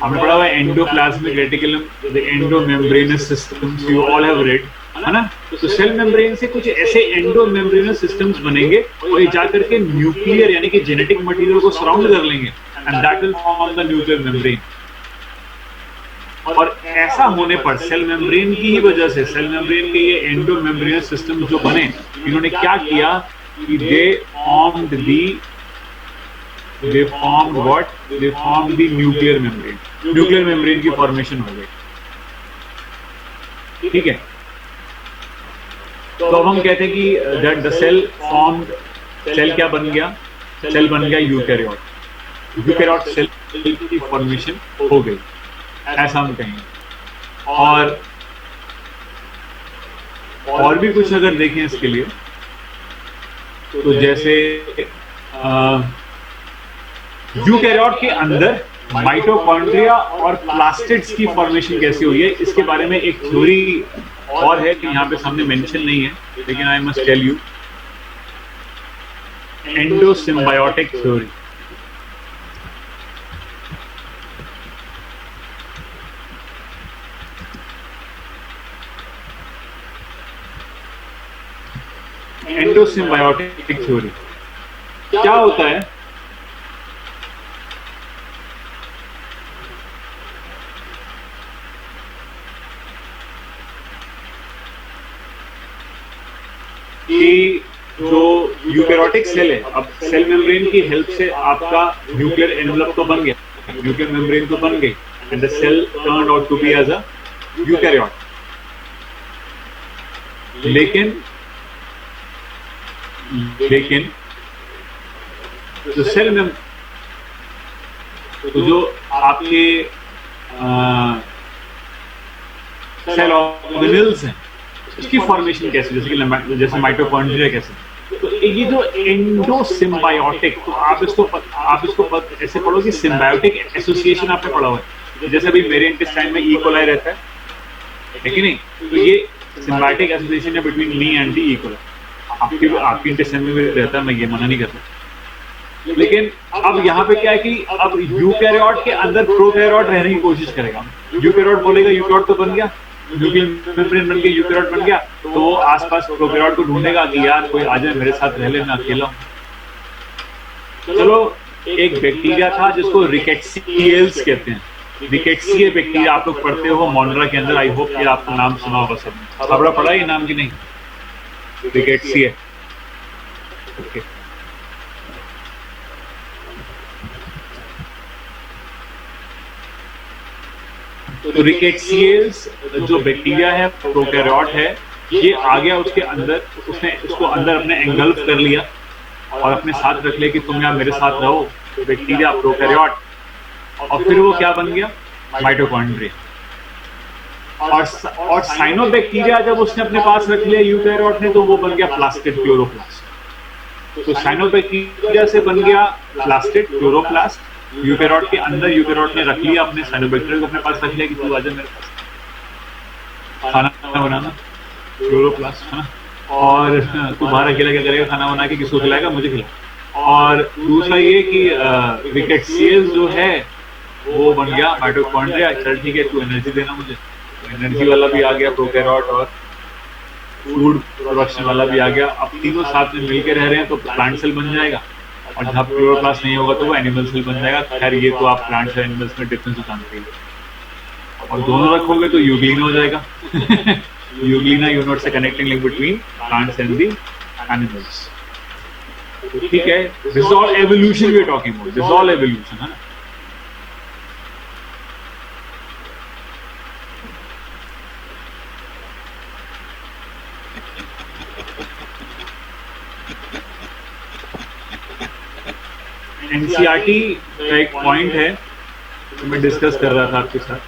हमने पढ़ा हुआ है endoplasmic reticulum, the endomembranes systems, you all have read, है ना। तो सेल मेम्ब्रेन से कुछ ऐसे एंडोमेम्ब्रेनस सिस्टम्स बनेंगे और ये जाकर के न्यूक्लियर यानी कि जेनेटिक मटेरियल को सराउंड कर लेंगे, and that will form the nuclear membrane. और ऐसा होने पर सेल मेम्ब्रेन की ही वजह से, सेल मेम्ब्रेन के ये एंडोमेम्ब्रेनस सिस्टम जो बने, इन्होंने क्या किया कि दे formed the nuclear membrane, nuclear membrane की फॉर्मेशन हो गई, ठीक है। तो अब हम कहते हैं कि that the cell formed, cell क्या बन गया? सेल बन गया यूकैरियोट, यूकैरियोट सेल की फॉर्मेशन हो गई, ऐसा हम कहेंगे। और भी कुछ अगर देखें इसके लिए, तो जैसे यूकैरियोट के अंदर माइटोकॉन्ड्रिया और प्लास्टिड्स की फॉर्मेशन कैसे हुई है, इसके बारे में एक थ्योरी और है कि यहाँ पे सामने मेंशन नहीं है, लेकिन I must tell you, endosymbiotic theory. Endosymbiotic theory क्या होता है? कि जो यूकैरियोटिक सेल है, अब सेल मेम्ब्रेन की हेल्प से आपका न्यूक्लियर एनवेलप तो बन गया, न्यूक्लियर मेम्ब्रेन तो बन गई, and the cell turned out to be as a eukaryote. लेकिन जो सेल में तो जो आपके सेल ऑर्गेनेल्स हैं, इसकी फॉर्मेशन कैसे, जैसे माइटोकॉन्ड्रिया कैसे, तो ये जो एंडोसिम्बायोटिक, तो आप इसको ऐसे पढ़ो कि सिम्बायोटिक एसोसिएशन आपने पढ़ा हुआ है। जैसे अभी मेरे इंटेस्टाइन में ई कोलाई रहता है कि नहीं, तो ये सिम्बायोटिक एसोसिएशन है between me and the E coli. आपकी इंटेस्टाइन में भी रहता है, मैं ये मना नहीं करता। लेकिन अब यहाँ पे क्या है कि अब यूकैरियोट के अंदर प्रोकैरियोट रहने की कोशिश करेगा। यूकैरियोट बोलेगा यूकैरियोट तो बन गया, न्यूक्लियर मेम्ब्रेन बन के यूकैरियोट बन गया, तो वो आसपास प्रोकैरियोट को ढूंढेगा कि यार कोई आ जाए मेरे साथ रह ले, मैं अकेला हूं। चलो, एक बैक्टीरिया था जिसको रिकेट्सियल्स कहते हैं। रिकेट्सिया बैक्टीरिया आप लोग पढ़ते हो मॉनरा के अंदर, आई होप कि आपको नाम सुना होगा सब। आपने पढ़ा ये नाम की नहीं? Rickettsia, okay. तो रिकेट्सियल्स जो बैक्टीरिया है, प्रोकैरियोट है, ये आ गया उसके अंदर, उसने उसको अंदर अपने एंगल्फ कर लिया और अपने साथ रख लिया कि तुम यहाँ मेरे साथ रहो, बैक्टीरिया प्रोकैरियोट। और फिर वो क्या बन गया? माइटोकॉन्ड्रिया। और साइनोबैक्टीरिया जब उसने अपने पास रख लिया यूकैरियोट ने, तो वो बन गया प्लास्टिड क्लोरोप्लास्ट। तो साइनोबैक्टीरिया से बन गया प्लास्टिड क्लोरोप्लास्ट। यूकैरियोट के अंदर यूकैरियोट ने रख लिया अपने साइनोबैक्टीरिया को अपने पास रख लिया कि तू आजा मेरे पास खाना बनाना, क्लोरोप्लास्ट, है ना। और तू बाहर अकेला क्या करेगा, खाना बना के किसको खिलाएगा? मुझे खिला। और दूसरा ये कि रिकेट्सियल्स जो है वो बन गया माइटोकॉन्ड्रिया। चल ठीक है, तू एनर्जी देना मुझे, एनर्जी वाला भी आ गया प्रोकैरियोट, और फूड प्रोडक्शन वाला भी आ गया। अब तीनों साथ में मिलकर रह रहे हैं तो प्लांट सेल बन जाएगा, और जहाँ क्लोरोप्लास्ट नहीं होगा तो वो एनिमल सेल बन जाएगा। खैर ये तो आप प्लांट्स और एनिमल्स में डिफरेंस जानते हैं। और दोनों रखोगे तो यूग्लिना हो जाएगा। यूग्लिना, यू नोट से connecting link between plants and the animals. ठीक है, this is all evolution we are talking about, this is all evolution, है ना। एनसीईआरटी का एक पॉइंट है जो मैं डिस्कस कर रहा था आपके साथ,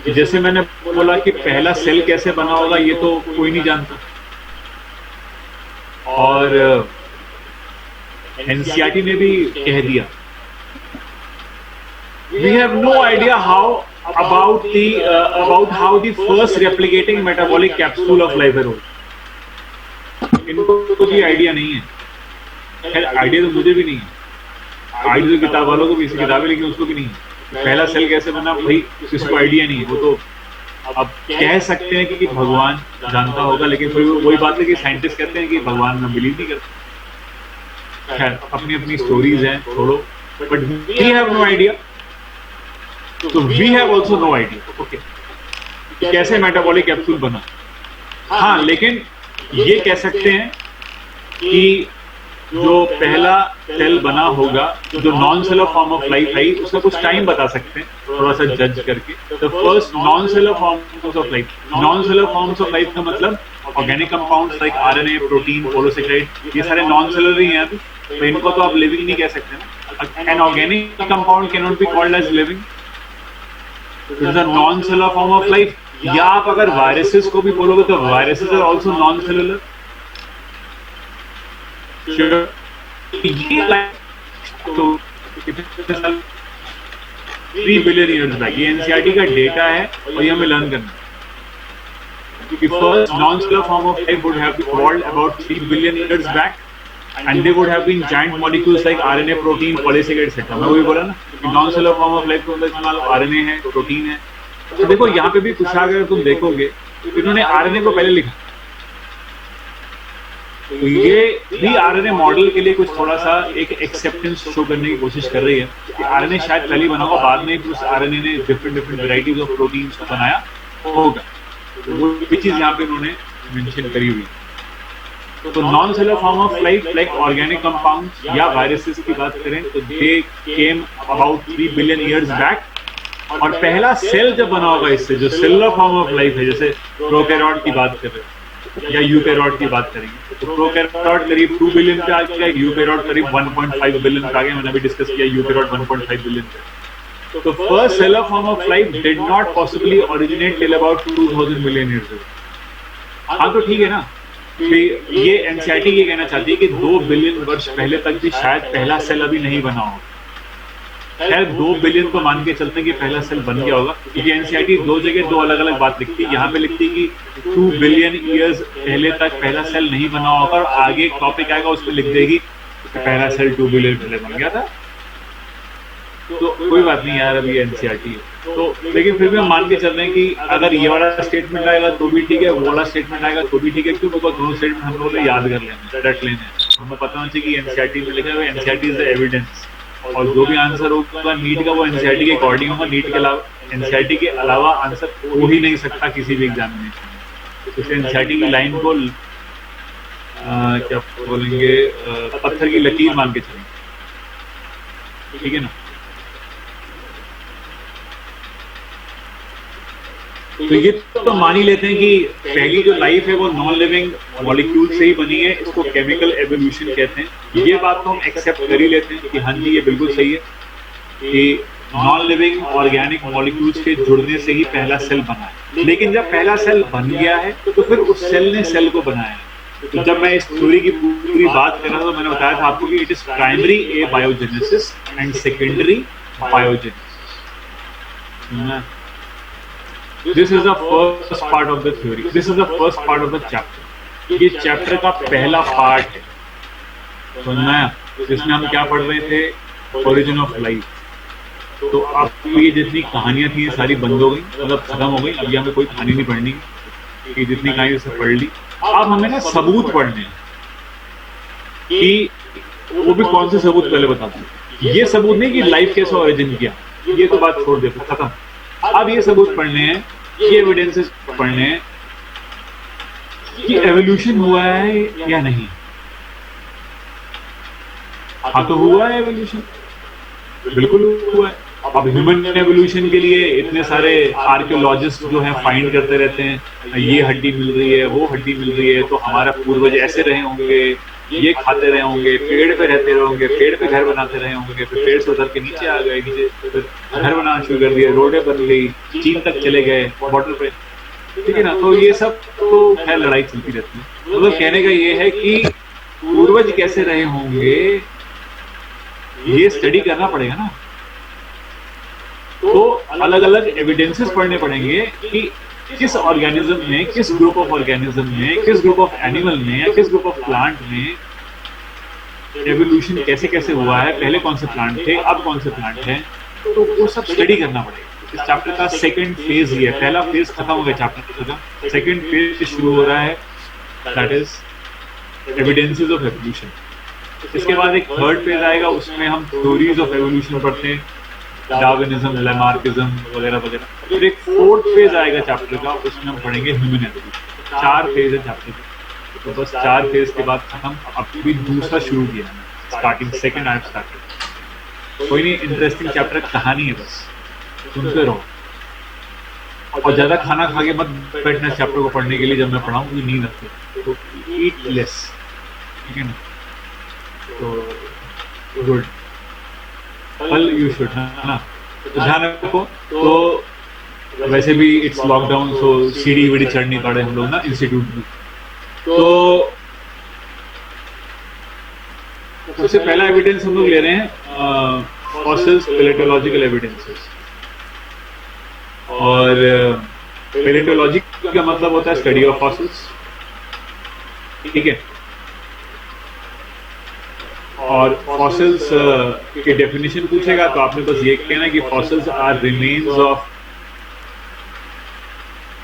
कि जैसे मैंने बोला कि पहला सेल कैसे बना होगा ये तो कोई नहीं जानता, और एनसीईआरटी ने भी कह दिया, we have no idea how about how the first replicating metabolic capsule of life arose। इनको कोई आइडिया नहीं है। खैर आइडिया तो मुझे भी नहीं है, आइडिया तो किताब वालों को भी, इसी किताबें, लेकिन उसको भी नहीं है। पहला सेल कैसे बना भाई, किसको आइडिया नहीं है। वो तो अब कह सकते हैं कि भगवान जानता होगा, लेकिन फिर वही बात है कि साइंटिस्ट कहते हैं कि भगवान में बिलीव नहीं करते। खैर अपनी अपनी स्टोरीज हैं, छोड़ो, but we have no idea, तो we have also no idea. Okay, कैसे मेटाबॉलिक कैप्सूल बना। हाँ, लेकिन ये कह सकते हैं कि जो पहला सेल बना होगा, जो non cellular form of life है, उसका कुछ टाइम बता सकते हैं थोड़ा सा जज करके। The first non seller forms of life, non seller forms of life का मतलब organic compounds like RNA, protein, polysaccharide, ये सारे नॉन सेलर ही हैं अभी, तो इनको तो आप लिविंग नहीं कह सकते ना। An organic compound can not be called as living, it is a non cellular form of life. या आप अगर वायरसेस को भी बोलोगे तो viruses are also non cellular. तो 3 बिलियन ईयर्स बैक, ये एनसीईआरटी का डेटा है और ये हमें लर्न करना है कि first non cellular form of life would have evolved about 3 billion years back, and they would have been giant molecules like RNA, protein, polysaccharide etc। मैं वही बोला ना कि non cellular form of life के अंदर इस्तेमाल RNA है, प्रोटीन है। तो देखो यहाँ पे भी पूछा, अगर तुम देखोगे तो इन्होंने RNA को पहले लिखा, तो ये भी RNA मॉडल के लिए कुछ थोड़ा सा एक एक्सेप्टेंस शो करने की कोशिश कर रही है कि RNA शायद पहले बना होगा, बाद में उस RNA ने डिफरेंट वेराइटीज ऑफ प्रोटीन्स को बनाया होगा। तो वो भी चीज यहाँ पे उन्होंने मेंशन करी हुई। तो non cellular form of life like organic compounds या वायरसेस की बात करें तो they came about 3 billion years back. और पहला सेल जब बना होगा इससे, जो सेलुलर फॉर्म ऑफ लाइफ है, जैसे प्रोकैरियोट की बात कर रहे हैं या यूकैरियोट की बात करेंगे, तो प्रोकैरियोट करीब 2 बिलियन पे आ गया, यूकैरियोट करीब 1.5 बिलियन पे आ गया। मैंने अभी डिस्कस किया यूकैरियोट 1.5 बिलियन पे। तो first cellular form of life did not possibly originate till about 2000 million years. हाँ तो ठीक है ना, ये एनसीईआरटी ये कहना चाहती है कि 2 बिलियन वर्ष पहले तक भी शायद पहला सेल अभी नहीं बना हो। खैर 2 बिलियन तो मान के चलते हैं कि पहला सेल बन गया होगा, क्योंकि एनसीईआरटी दो जगह दो अलग अलग बात लिखती है। यहाँ पे लिखती है कि 2 बिलियन ईयर्स पहले तक पहला सेल नहीं बना होगा, और आगे एक टॉपिक आएगा उसमें लिख देगी कि पहला सेल 2 बिलियन पहले बन गया था। तो कोई बात नहीं यार, अभी एनसीईआरटी है तो, लेकिन फिर भी हम मान के चल रहे हैं कि अगर ये वाला स्टेटमेंट आएगा तो भी ठीक है, वो वाला स्टेटमेंट आएगा तो भी ठीक है। क्यों? बिकॉज दोनों स्टेटमेंट हम लोगों ने याद कर लेना, रट लेने, हमें पता होना चाहिए कि एनसीईआरटी में लिखा है एनसीईआरटी इज द एविडेंस, और जो भी आंसर होगा नीट का वो एनसीईआरटी के अकॉर्डिंग होगा। नीट के अलावा, एनसीईआरटी के अलावा आंसर हो ही नहीं सकता किसी भी एग्जामिनेशन। तो एनसीईआरटी की लाइन को क्या बोलेंगे, पत्थर की लकीर मान के चलेंगे, ठीक है ना। तो ये तो मान ही लेते हैं कि पहली जो लाइफ है वो नॉन लिविंग मॉलिक्यूल से ही बनी है, इसको केमिकल एवोल्यूशन कहते हैं। ये बात तो हम एक्सेप्ट कर ही लेते हैं कि हाँ जी ये बिल्कुल सही है कि नॉन लिविंग ऑर्गेनिक मॉलिक्यूल्स के जुड़ने से ही पहला सेल बना है। लेकिन जब पहला सेल बन गया है तो फिर उस सेल ने सेल को बनाया है। तो जब मैं इस थ्योरी की पूरी बात कर रहा था तो मैंने बताया था आपको कि it is primary A biogenesis and secondary biogenesis. This is the first part of the theory. This is the first part of the chapter. ये चैप्टर का पहला पार्ट है, सुनना है, जिसमें हम क्या पढ़ रहे थे, ओरिजिन ऑफ लाइफ। तो अब ये जितनी कहानियां थी ये सारी बंद हो गई, मतलब खत्म हो गई। अभी हमें कोई कहानी नहीं पढ़नी कि जितनी कहानी उसे पढ़ ली। अब हमें ना सबूत पढ़ने हैं, कि वो भी कौन से सबूत पहले बता दूं। ये सबूत नहीं कि लाइफ कैसे ओरिजिन किया, ये तो बात छोड़ दे, खत्म। अब ये सबूत पढ़ने हैं, ये एविडेंसेस पढ़ने हैं कि एवोल्यूशन हुआ है या नहीं। हाँ तो हुआ है एवोल्यूशन, बिल्कुल हुआ है। अब ह्यूमन एवोल्यूशन के लिए इतने सारे आर्कियोलॉजिस्ट जो हैं फाइंड करते रहते हैं, ये हड्डी मिल रही है, वो हड्डी मिल रही है, तो हमारा पूर्वज ऐसे रहे होंगे, ये खाते रहे होंगे, पेड़ पे रहते रहे होंगे, पेड़ पे घर बनाते रहे होंगे, फिर पेड़ से उतर के नीचे आ गए, नीचे फिर घर बनाना शुरू कर दिया, रोडें बन गई, चीन तक चले गए बॉर्डर पे, ठीक है ना। तो ये सब तो खैर लड़ाई चलती रहती है। मतलब कहने का ये है कि पूर्वज कैसे रहे होंगे ये स्टडी करना पड़ेगा ना। तो अलग अलग एविडेंसेस पढ़ने पड़ेंगे कि किस ऑर्गेनिज्म में, किस ग्रुप ऑफ ऑर्गेनिज्म में, किस ग्रुप ऑफ एनिमल में या किस ग्रुप ऑफ प्लांट में एवोल्यूशन कैसे कैसे हुआ है, पहले कौन से प्लांट थे, अब कौन से प्लांट हैं, तो वो सब स्टडी करना पड़ेगा। इस चैप्टर का सेकंड फेज ये है, पहला फेज खत्म हो गया चैप्टर का, सेकंड फेज शुरू हो रहा है, that is evidences of evolution. इसके बाद एक थर्ड फेज आएगा, उसमें हम थ्योरीज ऑफ एवोल्यूशन पढ़ते हैं, डार्विनिज्म, लैमार्किज्म वगैरह वगैरह। फिर एक फोर्थ फेज आएगा चैप्टर का, उसमें हम पढ़ेंगे ह्यूमन एवोल्यूशन। 4 फेज है चैप्टर के, तो बस 4 फेज के बाद खत्म। अब भी दूसरा शुरू किया है, स्टार्टिंग सेकंड आई स्टार्टेड। कोई नहीं, इंटरेस्टिंग चैप्टर कहानी है, बस सुनते रहो। और ज्यादा खाना खा के मत बैठना चैप्टर को पढ़ने के लिए, जब मैं पढ़ाऊँ तो नींद आती है, तो ईट लेस, ठीक है ना। तो गुड, फल यू शुड, है ना। तो ध्यान रखो। तो वैसे भी इट्स लॉकडाउन, सो सीढ़ी वीढ़ी चढ़ नहीं पड़े हम लोग ना इंस्टीट्यूट में। तो सबसे पहला एविडेंस हम लोग ले रहे हैं फॉसिल्स, पैलेटोलॉजिकल एविडेंसेस। और पैलेटोलॉजी का मतलब होता है स्टडी ऑफ फॉसिल्स, ठीक है। और फॉसिल्स की डेफिनेशन पूछेगा तो आपने बस ये कहना कि fossils are remains of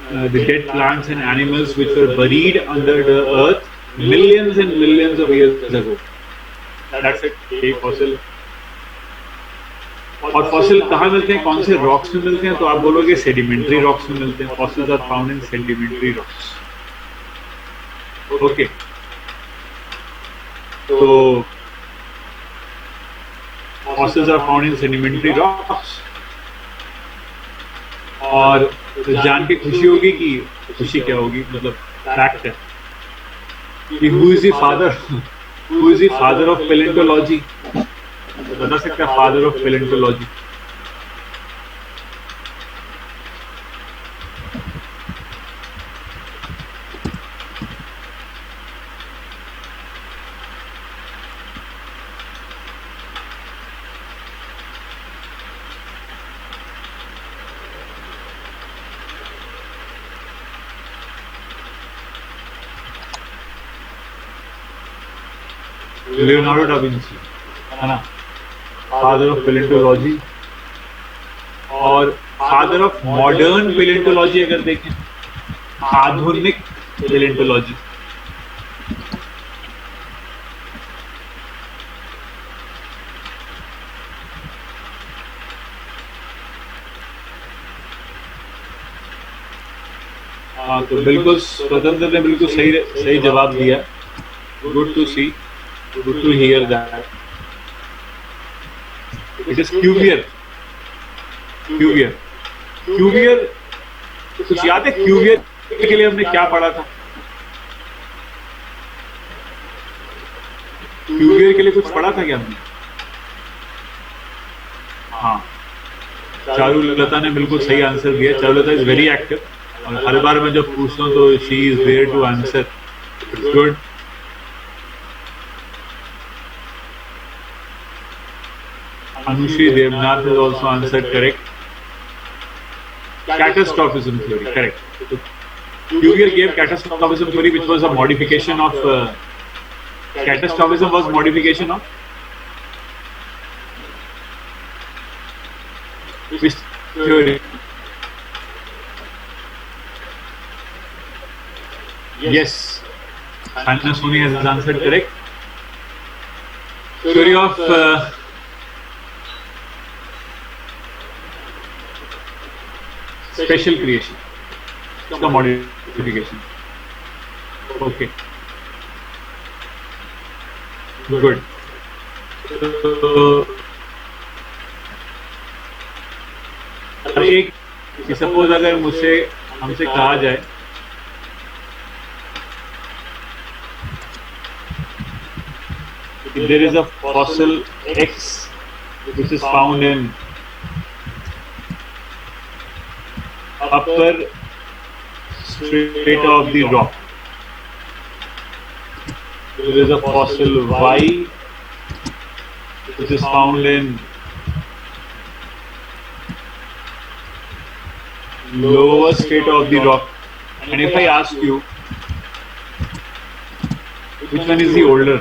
the dead plants and animals which were buried under the earth millions and millions of years ago. That's it, एक फॉसिल। और फॉसिल कहाँ मिलते हैं, कौन से रॉक्स में मिलते हैं, तो आप बोलोगे सेडिमेंट्री रॉक्स में मिलते हैं। Fossils are found in sedimentary rocks, okay. तो fossils are found in sedimentary rocks. और जान के खुशी होगी कि खुशी क्या होगी, मतलब फैक्ट है कि who is the father of palaeontology, बता सकता है father of palaeontology? Leonardo da Vinci, है ना, फादर ऑफ पैलेंटोलॉजी और फादर ऑफ मॉडर्न पैलेंटोलॉजी अगर देखें, आधुनिक पैलेंटोलॉजी। हाँ, तो बिल्कुल स्वतंत्र ने बिल्कुल सही जवाब दिया। Good to see, good to hear that. It is Cuvier. Cuvier, Cuvier कुछ याद है? क्यूवियर के लिए हमने क्या पढ़ा था? क्यूवियर के लिए कुछ पढ़ा था क्या हमने? हाँ, चारुलता ने बिल्कुल सही आंसर दिया। चारुलता इज वेरी एक्टिव और हर बार मैं जब पूछता हूँ तो she is there to answer. It's good. Anushri Devnath has also answered correct. Catastrophism theory, correct. So, Cuvier gave catastrophism theory, which was a modification of. Catastrophism was modification of. Which theory? Yes. Sanjana Soni has answered correct. Theory of. Special creation, the modification. Okay, good. एक सपोज अगर हमसे कहा जाए there is a fossil X which is found in upper strata of the rock. There is a fossil Y which is found in lower strata of the rock. And if I ask you, which one is the older?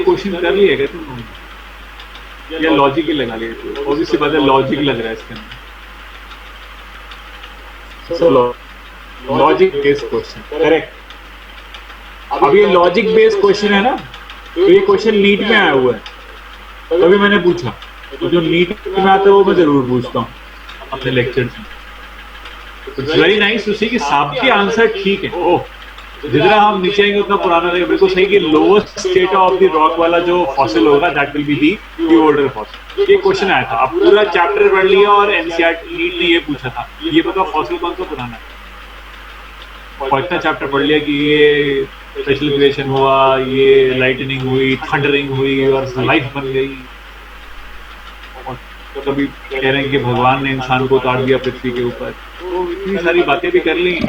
Question कर लिया क्या तुम? या लॉजिक ही लगा लिया? ऑब्वियसली बात है, लॉजिक लग रहा है इसके अंदर। Logic based question, correct. अब ये लॉजिक बेस्ड क्वेश्चन है ना, तो ये क्वेश्चन नीट में आया हुआ है, तभी मैंने पूछा। तो जो नीट में आता है वो मैं जरूर पूछता हूँ अपने लेक्चर में। इट्स वेरी नाइस टू सी कि सबके आंसर ठीक है। ओह, जितना हम नीचे आएंगे उतना पुराना रहेगा। बिल्कुल सही कि lowest state of the rock वाला जो फॉसिल होगा that will be the older fossil. ये क्वेश्चन आया था। अब पूरा चैप्टर पढ़ लिया और एनसीईआरटी नीट ने ये पूछा था, ये बताओ फॉसिल कौन सा पुराना है। और इतना चैप्टर पढ़ लिया कि ये स्पेशल क्रिएशन हुआ, ये लाइटनिंग हुई, थंडरिंग हुई और लाइफ बन गई। और कभी कह रहे हैं कि भगवान ने इंसान को उतार दिया पृथ्वी के ऊपर। तो इतनी सारी बातें भी कर ली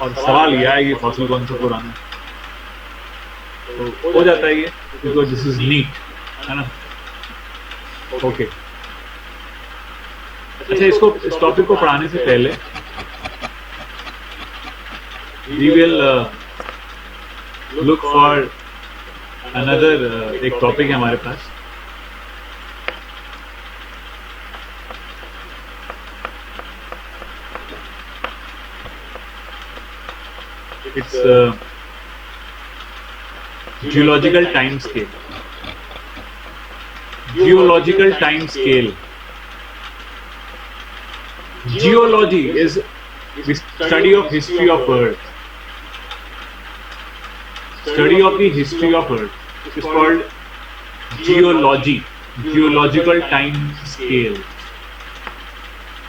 और सवाल यह है कि फॉसिल कौन सा पुराना है। तो हो जाता है ये, बिकॉज दिस इज नीट, है ना। ओके, अच्छा, इस टॉपिक को पढ़ाने से पहले we will look for another एक टॉपिक है हमारे पास। It's geological time scale. Geological time scale. Geology is the study of history of Earth. Study of the history of Earth is called geology. Geological time scale.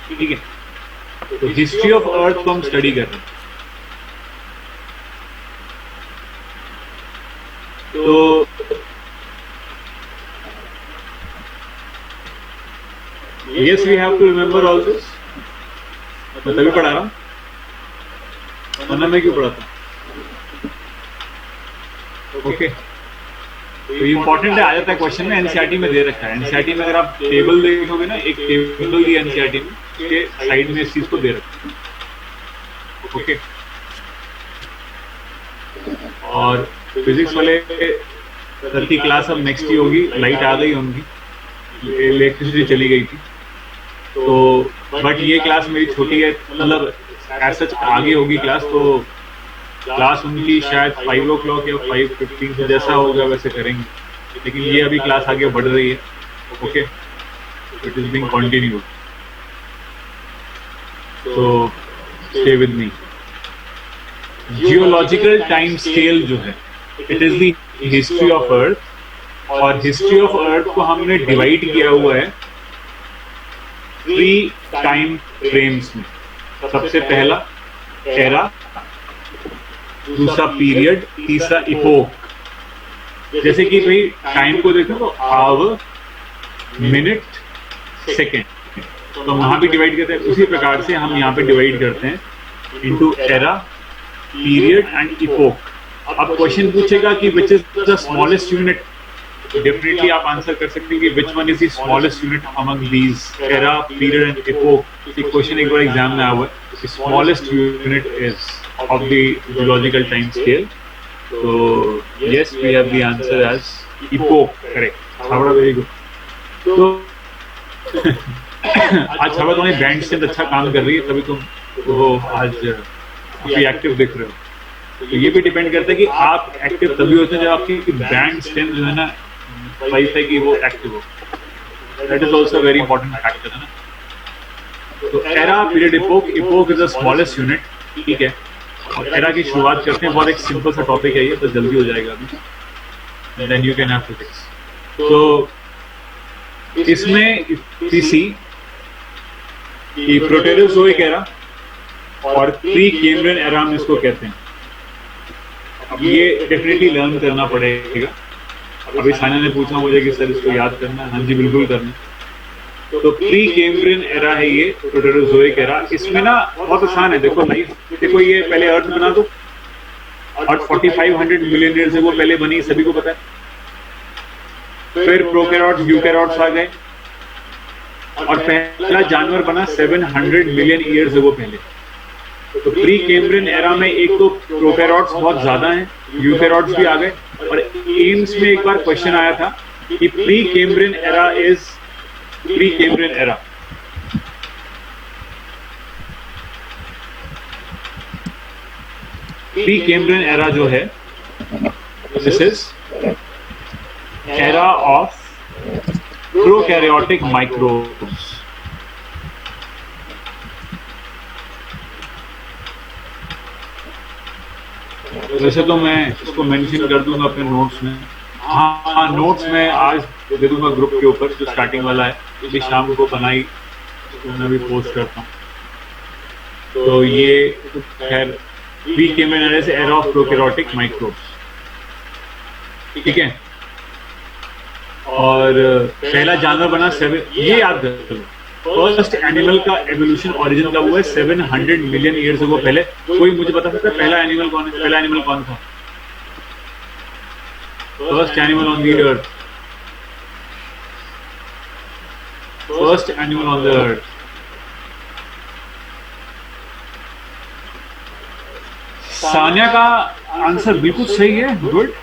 ठीक है? तो हिस्ट्री ऑफ अर्थ को हम स्टडी कर रहे हैं। तो yes, we have to remember all this. मैं तभी पढ़ा रहा हूँ, वरना मैं क्यों पढ़ाता? ओके, तो इंपॉर्टेंट है, आ जाता है क्वेश्चन में, एनसीईआरटी में दे रखा है। एनसीईआरटी में अगर आप टेबल देखोगे ना, एक टेबल दी एनसीईआरटी में, उसके साइड में इस चीज को दे रखा है। ओके, और फिजिक्स वाले सर की क्लास अब नेक्स्ट ही होगी, लाइट आ गई उनकी, इलेक्ट्रिसिटी चली गई थी, तो बट ये क्लास मेरी छोटी है, मतलब एज सच आगे होगी क्लास, तो क्लास उनकी शायद 5 o'clock या 5:15 जैसा होगा वैसे करेंगे, लेकिन ये अभी क्लास आगे बढ़ रही है। Okay, it is being continued, तो stay with me. Geological time scale जो है, it is the history of earth, और हिस्ट्री ऑफ अर्थ को हमने डिवाइड किया हुआ है 3 टाइम फ्रेम्स में। सबसे पहला एरा, दूसरा पीरियड, तीसरा इपोक। जैसे कि भाई टाइम को देखो तो आवर, मिनट, सेकेंड, तो हम वहां भी डिवाइड करते हैं, उसी प्रकार से हम यहाँ पे डिवाइड करते हैं into era, period and epoch. अब क्वेश्चन पूछेगा कि which is the smallest unit, definitely आप आंसर कर सकते हैं कि which one is the smallest unit among these era, period and epoch. ये क्वेश्चन एक बार एग्जाम में आया हुआ है, smallest unit is of the geological time scale. So yes, we have the answer as epoch, correct. Chhabra, very good. तो आज छाबड़ा तुम्हारी बैंड स्ट्रेंथ अच्छा काम कर रही है, तभी तुम वो आज काफी एक्टिव दिख रहे हो। तो ये भी डिपेंड करता है कि आप एक्टिव तभी होते हैं जब आपकी बैंड स्ट्रेंथ जो है ना वाईफाई की वो एक्टिव हो। That is also very important factor है ना। तो era, period, epoch. Epoch is the smallest unit, ठीक है। और एरा की शुरुआत करते हैं, बहुत एक सिंपल सा टॉपिक है ये, तो जल्दी हो जाएगा अभी, then you can have physics. तो इसमें इसी प्रोटेरोजोइक एरा और प्री कैम्ब्रियन एरा हम इसको कहते हैं। अब ये डेफिनेटली लर्न करना पड़ेगा। अभी सानिया ने पूछा मुझे कि सर इसको याद करना है, हाँ जी बिल्कुल करना। तो प्री कैम्ब्रियन एरा है ये, प्रोटेरोजोइक एरा। इसमें ना बहुत आसान है, देखो लाइफ, देखो ये पहले अर्थ बना दो, और 4500 मिलियन ईयर से वो पहले बनी, सभी को पता है। फिर प्रोकैरियोट्स, यूकैरियोट्स आ गए, और पहला जानवर बना 700 मिलियन ईयर से वो पहले। तो प्री कैम्ब्रियन एरा में एक तो प्रोकैरियोट्स बहुत ज्यादा हैं, यूकैरियोट्स भी आ गए। और एम्स में एक बार क्वेश्चन आया था कि pre Cambrian era is pre Cambrian era. Pre Cambrian era जो है, this is era of prokaryotic microbes. वैसे तो मैं इसको मेंशन कर दूंगा अपने नोट्स में, हाँ नोट्स में आज दे दूंगा ग्रुप के ऊपर, जो स्टार्टिंग वाला है, ये शाम को बनाई, मैं भी पोस्ट करता हूँ। तो ये खैर प्री कैम्ब्रियन एरा से एरा ऑफ प्रोकैरियोटिक माइक्रोब्स, ठीक है। और पहला जानवर बना 7, ये याद कर लो, फर्स्ट एनिमल का एवोल्यूशन ओरिजिन का हुआ है 700 मिलियन ईयर से वो पहले। कोई मुझे बता सकता है पहला एनिमल कौन है? पहला एनिमल कौन था? First animal on the earth, first animal on the अर्थ। सानिया का आंसर बिल्कुल सही है, गुड।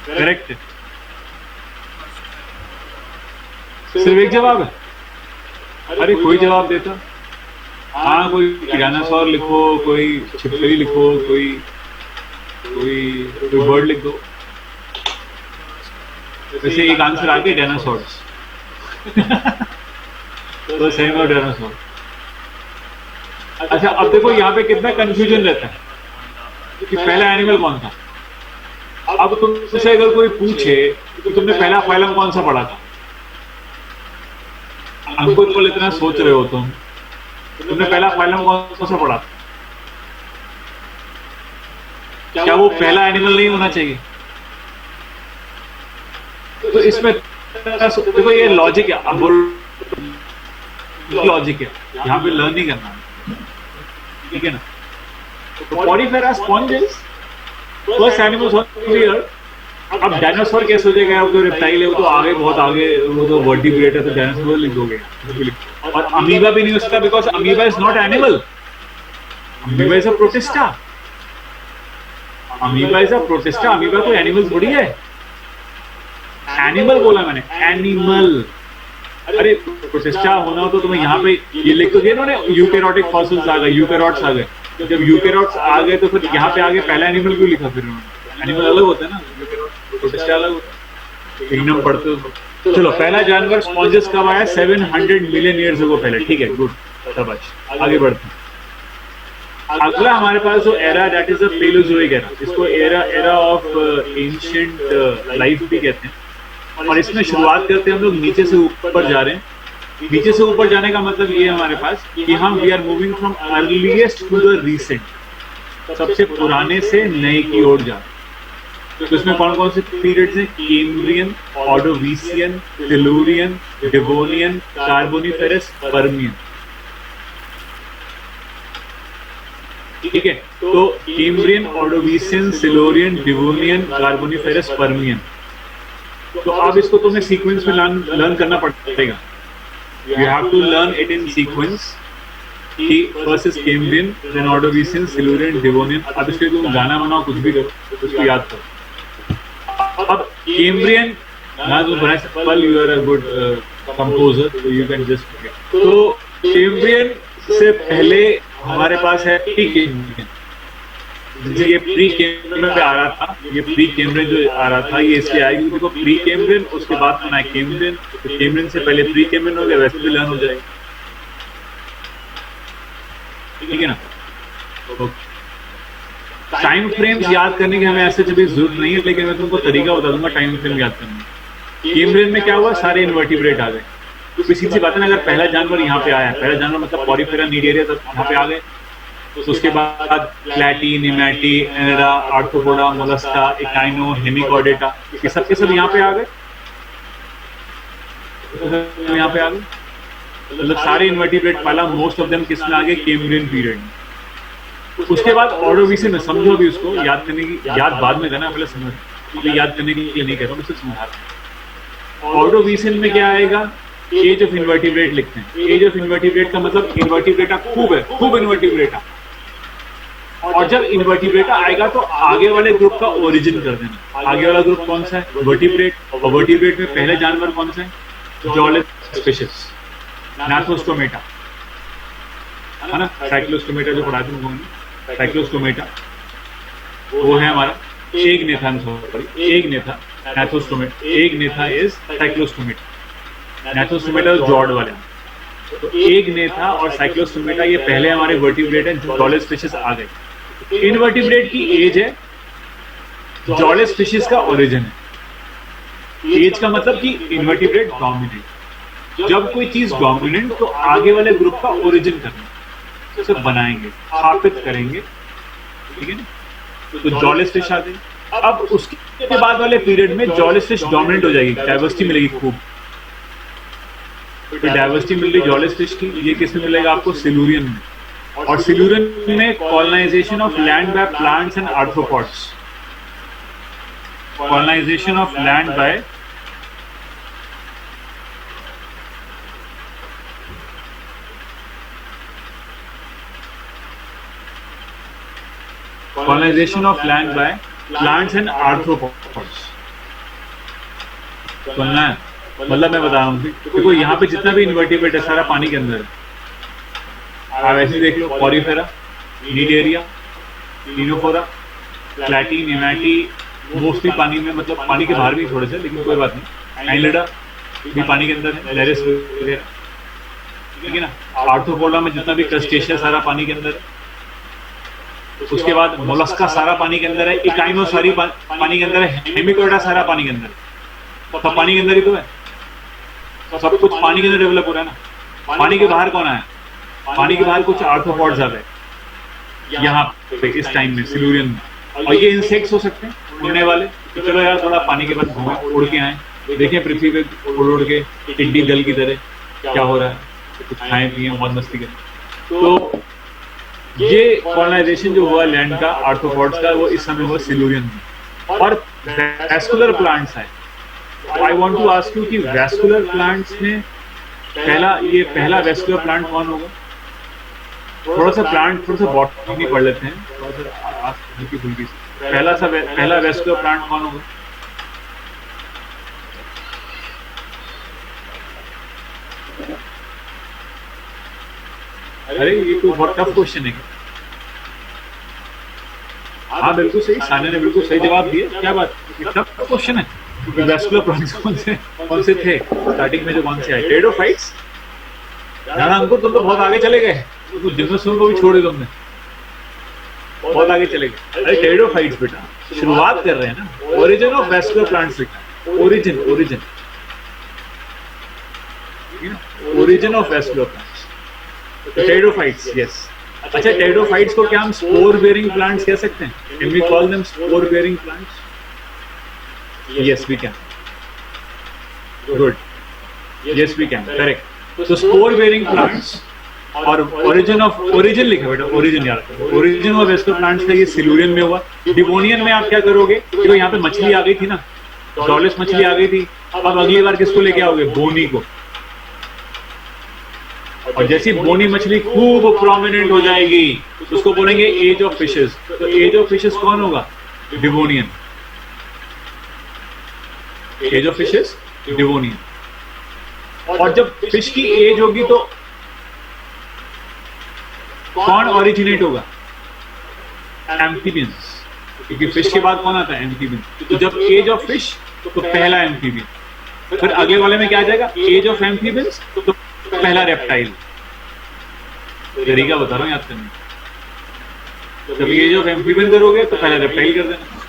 करेक्ट है, सिर्फ एक जवाब है? अरे कोई जवाब देता, हाँ कोई डायनासोर लिखो, कोई छिपकली लिखो, कोई बर्ड लिख दो। वैसे एक आंसर आ गया डायनासोर्स तो सेम है डायनासोर। अच्छा अब देखो यहाँ पे कितना कंफ्यूजन रहता है कि पहला एनिमल कौन था। अब तुमसे अगर कोई पूछे कि तुमने पहला फाइलम कौन सा पढ़ा था, अंकुर को इतना सोच रहे हो तुमने पहला फाइलम कौन सा पढ़ा था, क्या वो पहला एनिमल नहीं होना चाहिए? तो इसमें देखो ये लॉजिक है, अब लॉजिक है, यहाँ पे लर्न नहीं करना, ठीक है ना। तो Porifera sponges first animals on the अर्थ। अब डायनासोर कैसे हो जाएगा, वो तो रेप्टाइल है, वो तो आगे बहुत आगे, वो तो वर्टिब्रेट है, तो डायनासोर लिख दोगे। और अमीबा भी नहीं हो सकता because amoeba is not animal, amoeba is a protista. Amoeba is a protista, amoeba कोई एनिमल थोड़ी है। एनिमल बोला मैंने, एनिमल। अरे प्रोटिस्टा होना हो तो तुम्हें यहाँ पे ये लिख तो दिया उन्होंने, यूकैरियोटिक फॉसिल्स आ गए, यूकैरियोट्स आ गए। जब यूकैरियोट्स आ गए तो फिर यहाँ पे आगे पहला एनिमल क्यों लिखा फिर उन्होंने? एनिमल अलग होता है ना, प्रोटिस्टा अलग होता है, किंगडम पढ़ते हो। चलो पहला जानवर स्पॉन्जेस कब आया? 700 मिलियन ईयर्स अगो पहले, ठीक है, गुड, शाबाश। आगे बढ़ते हैं। अगला हमारे पास जो era, that is the Paleozoic era. इसको एरा ऑफ एंशिएंट लाइफ भी कहते हैं। और इसमें शुरुआत करते हैं हम लोग नीचे से ऊपर जा रहे हैं। नीचे से ऊपर जाने का मतलब ये है हमारे पास कि हम we are moving from earliest to the recent, सबसे पुराने से नए की ओर जा रहे हैं। तो इसमें कौन कौन से पीरियड्स हैं? Cambrian, Ordovician, Silurian, Devonian, Carboniferous, Permian. ठीक है, तो Cambrian, Ordovician, Silurian, Devonian, Carboniferous, Permian. तो अब इसको तुम्हें सीक्वेंस में लर्न करना पड़ेगा। You have to learn it in sequence कि first is Cambrian, then Ordovician, Silurian, Devonian. अब इसके तुम गाना बनाओ, कुछ भी करो, उसको याद करो। अब कैम्ब्रियन ना तुम बना सकते, pal you are a good composer, तो यू कैन जस्ट। तो कैम्ब्रियन से पहले हमारे पास है प्री कैम्ब्रियन। जैसे ये प्री कैम्ब्रियन पे आ रहा था, ये प्री कैम्ब्रियन जो आ रहा था ये इसलिए आएगी क्योंकि प्री कैम्ब्रियन, उसके बाद बना है कैम्ब्रियन। तो कैम्ब्रियन से पहले प्री कैम्ब्रियन हो गया, वैसे भी लर्न हो जाएगा, ठीक है ना। टाइम फ्रेम्स याद करने की हमें ऐसे कभी जरूरत नहीं है, लेकिन मैं तुमको तरीका बता दूंगा टाइम फ्रेम याद करने का। कैम्ब्रियन में क्या हुआ? सारे इन्वर्टिब्रेट आ गए। तो सीधी सी बात है ना, अगर पहला जानवर यहाँ पे आया, पहला जानवर मतलब पॉरीफेरा नीडेरिया, तब यहाँ पे आ गए। तो उसके बाद प्लेटी, निमैटी, एनेरा, आर्थ्रोपोडा, मोलस्का, इकाइनो, हेमिकॉर्डेटा, ये सब के सब यहाँ पे आ गए, यहाँ पे आ गए। मतलब सारे इन्वर्टिब्रेट पाला, मोस्ट ऑफ देम किसमें आ गए? कैम्ब्रियन पीरियड में। उसके बाद ऑर्डोविशियन में, समझो अभी उसको याद करने की, याद बाद में करना, पहले समझ, याद करने के लिए नहीं कह रहा हूँ, मैं सिर्फ समझा रहा हूँ। ऑर्डोविशियन में क्या आएगा? एज ऑफ इन्वर्टिब्रेट लिखते हैं। एज ऑफ इन्वर्टिब्रेट का मतलब इन्वर्टिब्रेटा खूब है, खूब इन्वर्टिब्रेटा। और जब इन्वर्टिब्रेटा आएगा तो आगे वाले ग्रुप का ओरिजिन कर देना। आगे वाला ग्रुप कौन सा है? वर्टिब्रेट। और वर्टिब्रेट में पहले जानवर कौन सा है? जॉलेस स्पीशीज, नाथोस्टोमेटा, है ना। साइक्लोस्टोमेटा जो पढ़ाते हैं, साइक्लोस्टोमेटा वो है हमारा Agnatha, sorry Agnatha, Gnathostomata. Agnatha is Cyclostomata, Gnathostomata jawed वाले। तो एग नेथा और साइक्लोस्टोमेटा ये पहले हमारे वर्टिब्रेट हैं, जॉलेस फिशेस आ गए। इनवर्टिब्रेट की एज है, जॉलेस फिशेस का ओरिजिन है। एज का मतलब कि इनवर्टिब्रेट डोमिनेंट। जब कोई चीज डोमिनेंट तो आगे वाले ग्रुप का ओरिजिन करना, उसे बनाएंगे, स्थापित करेंगे, ठीक है ना। तो जॉलेस फिश आ गई। अब उसके बाद वाले पीरियड में जॉलेस फिश डोमिनेंट हो जाएगी, डाइवर्सिटी मिलेगी खूब। तो डाइवर्सिटी मिल रही जॉलेस फिश की, ये किसमें मिलेगा आपको? सिल्यूरियन में। और सिल्यूरियन में colonisation of land by plants and arthropods. Colonisation of land by colonization of land by plants and arthropods। सुनना है? मतलब मैं बता रहा हूँ, देखो यहाँ पे जितना भी इन्वर्टिब्रेट है सारा पानी के अंदर है। आप ऐसे देख लो, पॉरीफेरा, नीडेरिया, टीनोफोरा, प्लेटी, निमैटी, मोस्टली पानी में, मतलब पानी के बाहर भी थोड़े से, लेकिन कोई बात नहीं। एनिलिडा भी पानी के अंदर है, लेरिस वगैरह, ठीक है ना। आर्थ्रोपोडा में जितना भी क्रस्टेशिया सारा पानी के अंदर है। उसके बाद मोलस्का सारा पानी के अंदर है, इकाइनो सारी पानी के अंदर है, हेमिकोइडा सारा पानी के अंदर है। सब पानी के अंदर ही तो है, सब कुछ पानी के अंदर डेवलप हो रहा है ना। पानी के बाहर कौन आया? पानी के बाहर कुछ आर्थ्रोपॉड्स आ गए यहाँ पे इस टाइम में, सिल्यूरियन में। और ये इंसेक्ट्स हो सकते हैं, उड़ने वाले। तो चलो यार थोड़ा पानी के बाद घूमे, उड़ के आए, देखें पृथ्वी पे उड़ के टिड्डी दल की तरह क्या हो रहा है, कुछ खाएं पिए, मौज मस्ती करें। तो ये कॉलोनाइजेशन जो हुआ लैंड का आर्थ्रोपॉड्स का, वो इस समय हुआ सिल्यूरियन में। और वैस्कुलर प्लांट्स आए। I want to ask you कि वैस्कुलर प्लांट्स में पहला वैस्कुलर प्लांट कौन होगा? थोड़ा सा बॉटनी पढ़ लेते हैं, थोड़ा सा हल्की फुल्की से। पहला वैस्कुलर प्लांट कौन होगा? अरे ये कोई बहुत टफ क्वेश्चन है। हाँ बिल्कुल सही, सानिया ने बिल्कुल सही जवाब दिया। क्या बात, टफ क्वेश्चन है। वैस्कुलर प्लांट्स कौन से थे स्टार्टिंग में, जो कौन से आए? टेरिडोफाइट्स। यार अंकुर तुम तो बहुत आगे चले गए, कुछ जिम्नोस्पर्म को भी छोड़ दिया तुमने, बहुत आगे चले गए। अरे टेरिडोफाइट्स बेटा, शुरुआत कर रहे हैं ना। ओरिजिन ऑफ वैस्कुलर प्लांट्स बेटा, origin of vascular plants, pteridophytes. Yes. अच्छा, टेरिडोफाइट्स को क्या हम स्पोर बेयरिंग प्लांट्स कह सकते हैं? Can we call them spore bearing plants? Yes we can. Good, yes we can, correct. तो स्पोर बेयरिंग प्लांट्स और ओरिजिन लिखा बेटा, ओरिजिन याद रखो। ओरिजिन ऑफ वैस्कुलर प्लांट्स का ये सिल्यूरियन में हुआ। डिवोनियन में आप क्या करोगे? देखो यहाँ पे मछली आ गई थी ना, डॉलिस मछली आ गई थी। अब अगली बार किसको लेके आओगे? बोनी को। और जैसी बोनी मछली खूब प्रोमिनेंट हो जाएगी, उसको बोलेंगे एज ऑफ फिशेस। तो एज ऑफ फिशेस कौन होगा? Devonian. Age of fishes Devonian. और जब फिश की एज होगी तो कौन ओरिजिनेट होगा? एम्फीबियंस, क्योंकि फिश के बाद कौन आता है? एम्फीबियन। तो जब एज ऑफ फिश तो पहला एम्फीबियन। फिर अगले वाले में क्या आ जाएगा? एज ऑफ एम्फीबियंस तो पहला रेप्टाइल। तरीका बता रहा हूं याद करने। जब एज ऑफ एम्फीबियन करोगे तो पहला रेप्टाइल कर देना,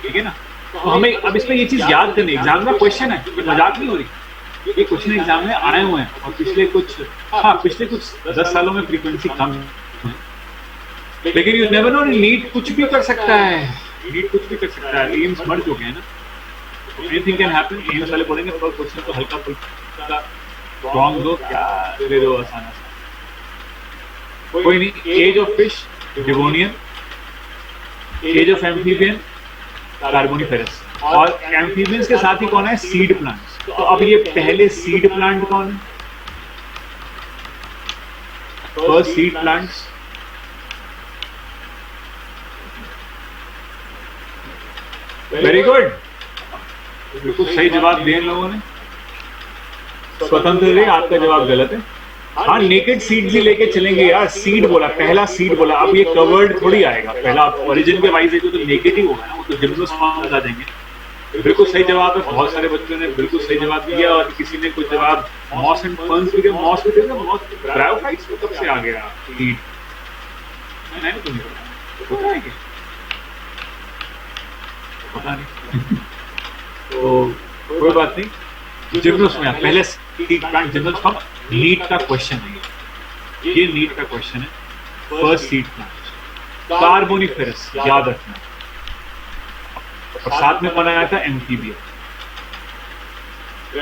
ठीक है ना? तो हमें अब इसमें ये चीज याद करनी। एग्जाम का क्वेश्चन है, मजाक नहीं हो रही। ये क्वेश्चन एग्जाम में आए हुए हैं और पिछले कुछ 10 सालों में फ्रीक्वेंसी कम है। लेकिन यू नेवर नो, नीट कुछ भी कर सकता है, नीट कुछ भी कर सकता है। एम्स मर चुके हैं ना, एनीथिंग कैन हैपन। एम्स वाले बोलेंगे पर क्वेश्चन तो हल्का फुल्का रॉन्ग दो, क्या दे दो आसान आसान। कोई नहीं। Age of fish Devonian, age of amphibian Carboniferous, और एम्फीबियंस के साथ ही कौन है? Seed plants. तो अब ये पहले सीड प्लांट कौन है? First seed plants. Very good, बिल्कुल सही जवाब दिए लोगों ने। स्वतंत्र रे, आपका जवाब गलत है। हाँ, नेकेड सीड्स ही लेके चलेंगे यार। सीड बोला, पहला सीड बोला। अब ये कवर्ड थोड़ी आएगा, पहला ओरिजिन के वाइज है तो नेकेड ही होगा ना, वो तो जिम्नोस्पर्म आ जाएंगे। बिल्कुल सही जवाब है। बहुत सारे बच्चों ने बिल्कुल सही जवाब दिया और किसी ने कुछ जवाब मॉस एंड फर्न्स भी दिया। मॉस भी दिया, मॉस ब्रायोफाइट्स तो कब से आ गया सीड? नहीं तो नहीं पता है क्या? पता नहीं। तो कोई बात नहीं। जिम्नोस्पर्म पहले सीड प्लांट, जिम्नोस्पर्म नीट का क्वेश्चन है ये नीट का क्वेश्चन है। फर्स्ट सीड प्लांट कार्बोनिफेरस, याद रखना। और साथ में कौन आया था? एम्फीबियन।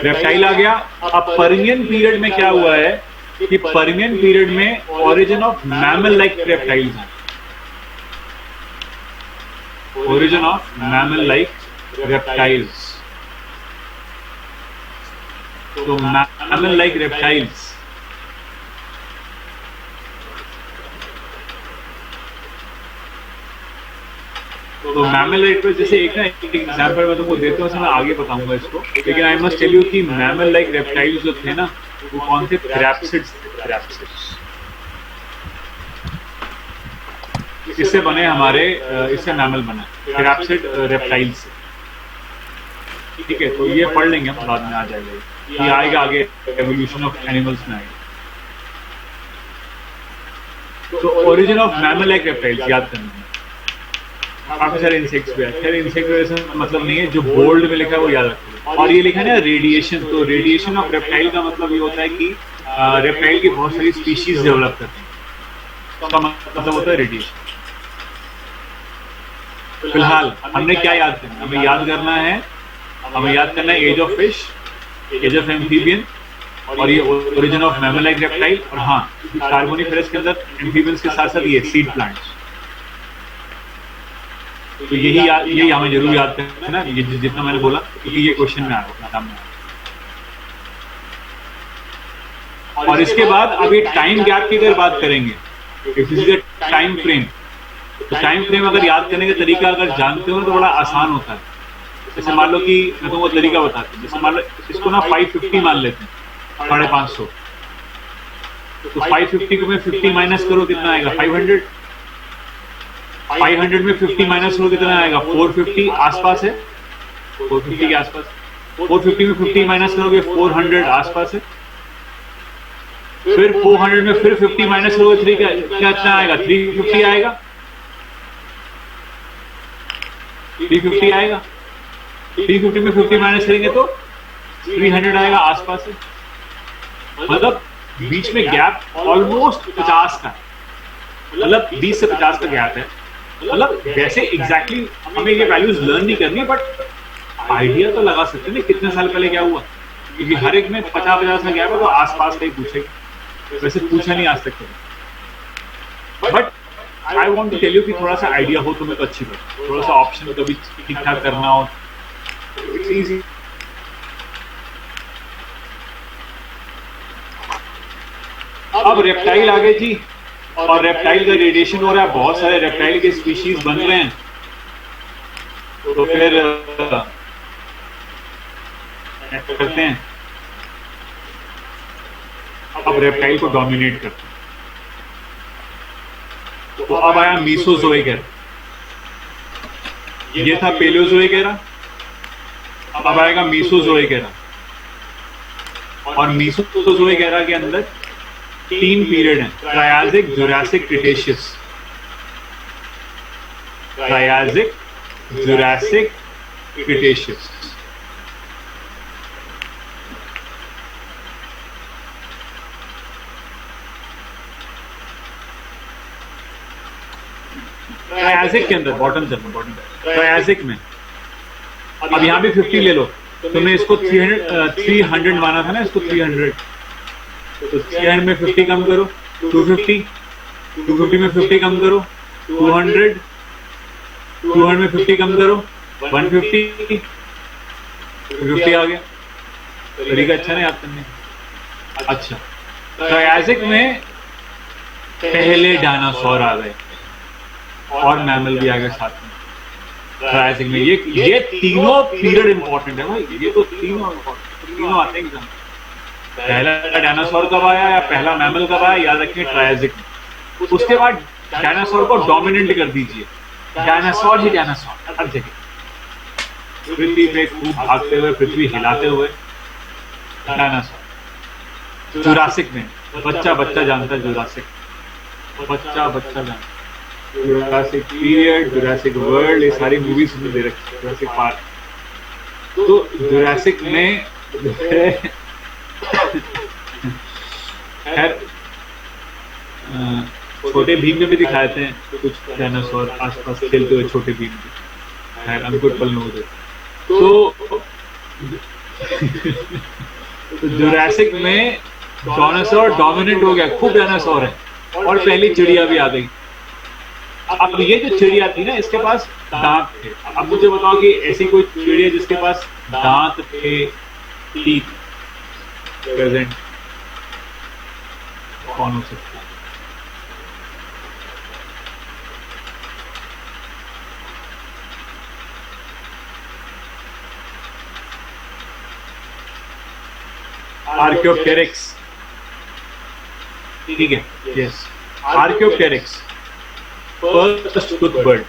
रेप्टाइल आ गया। अब पर्मियन पीरियड में क्या हुआ है कि पर्मियन पीरियड में origin of mammal like reptiles है। Origin of mammal like reptiles. तो मैमल लाइक रेप्टाइल्स तो मैमल लाइक पर जैसे एक ना एग्जांपल मैं तुमको देता हूँ, मैं आगे बताऊंगा इसको। लेकिन आई मस्ट टेल यू कि मैमल लाइक रेप्टाइल्स जो थे ना, वो कौन थे? थ्रैप्सिड्स। इससे बने हमारे, इससे मैमल बना थ्रैप्सिड रेप्टाइल से, ठीक है? तो ये पढ़ लेंगे हम, बाद में आ जाएगा, ये आएगा आगे एवोल्यूशन ऑफ एनिमल्स में आएगा। तो origin of mammal like reptiles याद करना है। काफी सारे इंसेक्ट्स भी है, खैर इंसेक्ट वैसे मतलब नहीं है, जो बोल्ड में लिखा है वो याद रखो। और ये लिखा है ना रेडिएशन, तो रेडिएशन ऑफ रेप्टाइल का मतलब ये होता है कि रेप्टाइल की बहुत सारी स्पीशीज डेवलप करते हैं, उसका मतलब होता है रेडिएशन। फिलहाल हमने क्या याद करना? हमें याद करना है age of fish, age of amphibian, और ये origin of mammal like reptile, और हाँ कार्बोनिफेरस के अंदर एम्फीबियंस के साथ साथ ये सीड प्लांट्स। तो यही हमें जरूर याद करना ये जितना मैंने बोला, क्योंकि ये क्वेश्चन में आ रहा है। और इसके बाद अभी टाइम गैप की अगर बात करेंगे, if this is a time frame, तो टाइम फ्रेम अगर याद करने का तरीका अगर जानते हो तो बड़ा आसान होता है। जैसे मान लो कि मैं तुमको तरीका बताता हूँ, जैसे मान लो इसको ना 550 मान लेते हैं, 550। तो 550 को मैं 50 माइनस करो कितना आएगा, 500। 500 में 50 माइनस करो कितना आएगा, 450 आसपास है, 450 के आसपास। 450 में 50 माइनस करोगे 400 आसपास है। फिर 400 में फिर 50 माइनस करोगे 3 क्या कितना आएगा, 350 आएगा, 350 आएगा। 350 में 50 माइनस करेंगे तो 300 आएगा आसपास से। मतलब बीच में गैप ऑलमोस्ट 50 का, मतलब 20 से 50 का गैप है। मतलब वैसे एग्जैक्टली हमें ये वैल्यूज लर्न नहीं करनी, बट आइडिया तो लगा सकते हैं कितने साल पहले क्या हुआ, क्योंकि हर एक में 50-50 का गैप है, तो आसपास का ही पूछेगा। वैसे पूछा नहीं आज तक, but I want to tell you कि थोड़ा सा आइडिया हो तुम्हें तो अच्छी बात। थोड़ा सा ऑप्शन कभी ठीक ठाक करना हो, इट्स इजी। अब रेप्टाइल आ गए जी, और रेप्टाइल का रेडिएशन हो रहा है, बहुत सारे रेप्टाइल के स्पीशीज बन रहे हैं। तो फिर करते हैं, अब रेप्टाइल को डोमिनेट करते हैं। तो अब आया मीसोजोइक एरा, ये था पेलियोजोइक एरा, अब आएगा मीसोजोइक एरा। और मीसोजोइक एरा के अंदर 3 पीरियड हैं, Triassic, Jurassic, Cretaceous. Triassic, Jurassic, Cretaceous. Triassic के अंदर बॉटम ट्रायासिक में, अब यहां भी 50 ले लो, तुमने इसको 300 माना था ना, इसको 300, तो 300 में 50 कम करो 250, 250 में 50 कम करो 200, 200 में 50 कम करो 150, 50 आ गया। तरीका अच्छा नहीं याद करने। अच्छा, ट्रायासिक में पहले डायनासोर आ गए और मैमल भी आ गए साथ में। ट्रायासिक में ये तीनों पीरियड इंपॉर्टेंट है भाई, ये तो तीनों आते हैं। पहला डायनासोर कब आया या पहला मैमल कब आया, याद रखिए ट्रायासिक में। उसके बाद डायनासोर को डोमिनेंट कर दीजिए, डायनासोर ही डायनासोर हर जगह, पृथ्वी पे खूब भागते हुए, पृथ्वी हिलाते हुए डायनासोर। जुरासिक में बच्चा जानता है, जुरासिक बच्चा जानता है। जुरासिक पीरियड, जुरासिक वर्ल्ड, ये सारी मूवीज में दे रखी है, जुरासिक पार्क। तो जुरासिक में जो है खैर छोटे भीम में भी दिखाए थे कुछ डायनासोर आसपास खेलते हुए, छोटे भीम भी, खैर अंकुर पल होते। तो जुरासिक में डायनासोर डोमिनेंट हो गया, खूब डायनासोर है, और पहली चिड़िया भी आ गई। अब ये जो चिड़िया थी ना, इसके पास दांत थे। अब मुझे बताओ कि ऐसी कोई चिड़िया जिसके पास दांत थे, टीथ प्रेजेंट, कौन हो सकता है? आर्कियोप्टेरिक्स, ठीक है, yes, Archaeopteryx first tooth bird.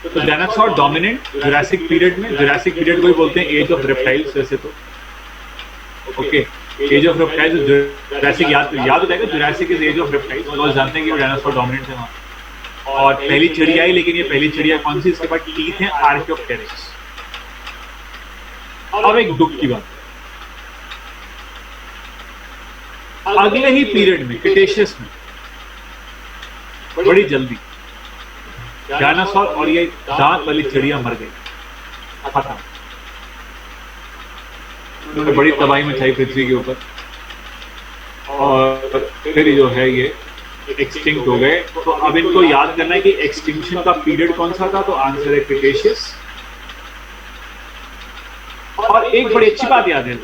तो डायनासोर डोमिनेंट जुरासिक पीरियड में, जुरासिक पीरियड को ही बोलते हैं एज ऑफ रेप्टाइल्स वैसे तो, okay, age of reptiles. Jurassic याद हो जाएगा, Jurassic is age of reptiles, लोग जानते हैं कि वो डायनासोर डोमिनेंट है वहां। और पहली चिड़िया आई, लेकिन ये पहली चिड़िया कौन सी, इसके पास टीथ हैं, आर्कियोप्टेरिक्स। अब एक दुख की बात, अगले ही पीरियड में, क्रिटेशियस में, बड़ी जल्दी डायनासोर और ये दांत वाली चिड़िया मर गई, खत्म। उन्होंने बड़ी तबाही मचाई पृथ्वी के ऊपर। और फिर जो है ये एक्सटिंक्ट हो गए। तो अब इनको याद करना है कि एक्सटिंक्शन का पीरियड कौन सा था, तो आंसर है क्रिटेशियस। और एक बड़ी अच्छी बात याद है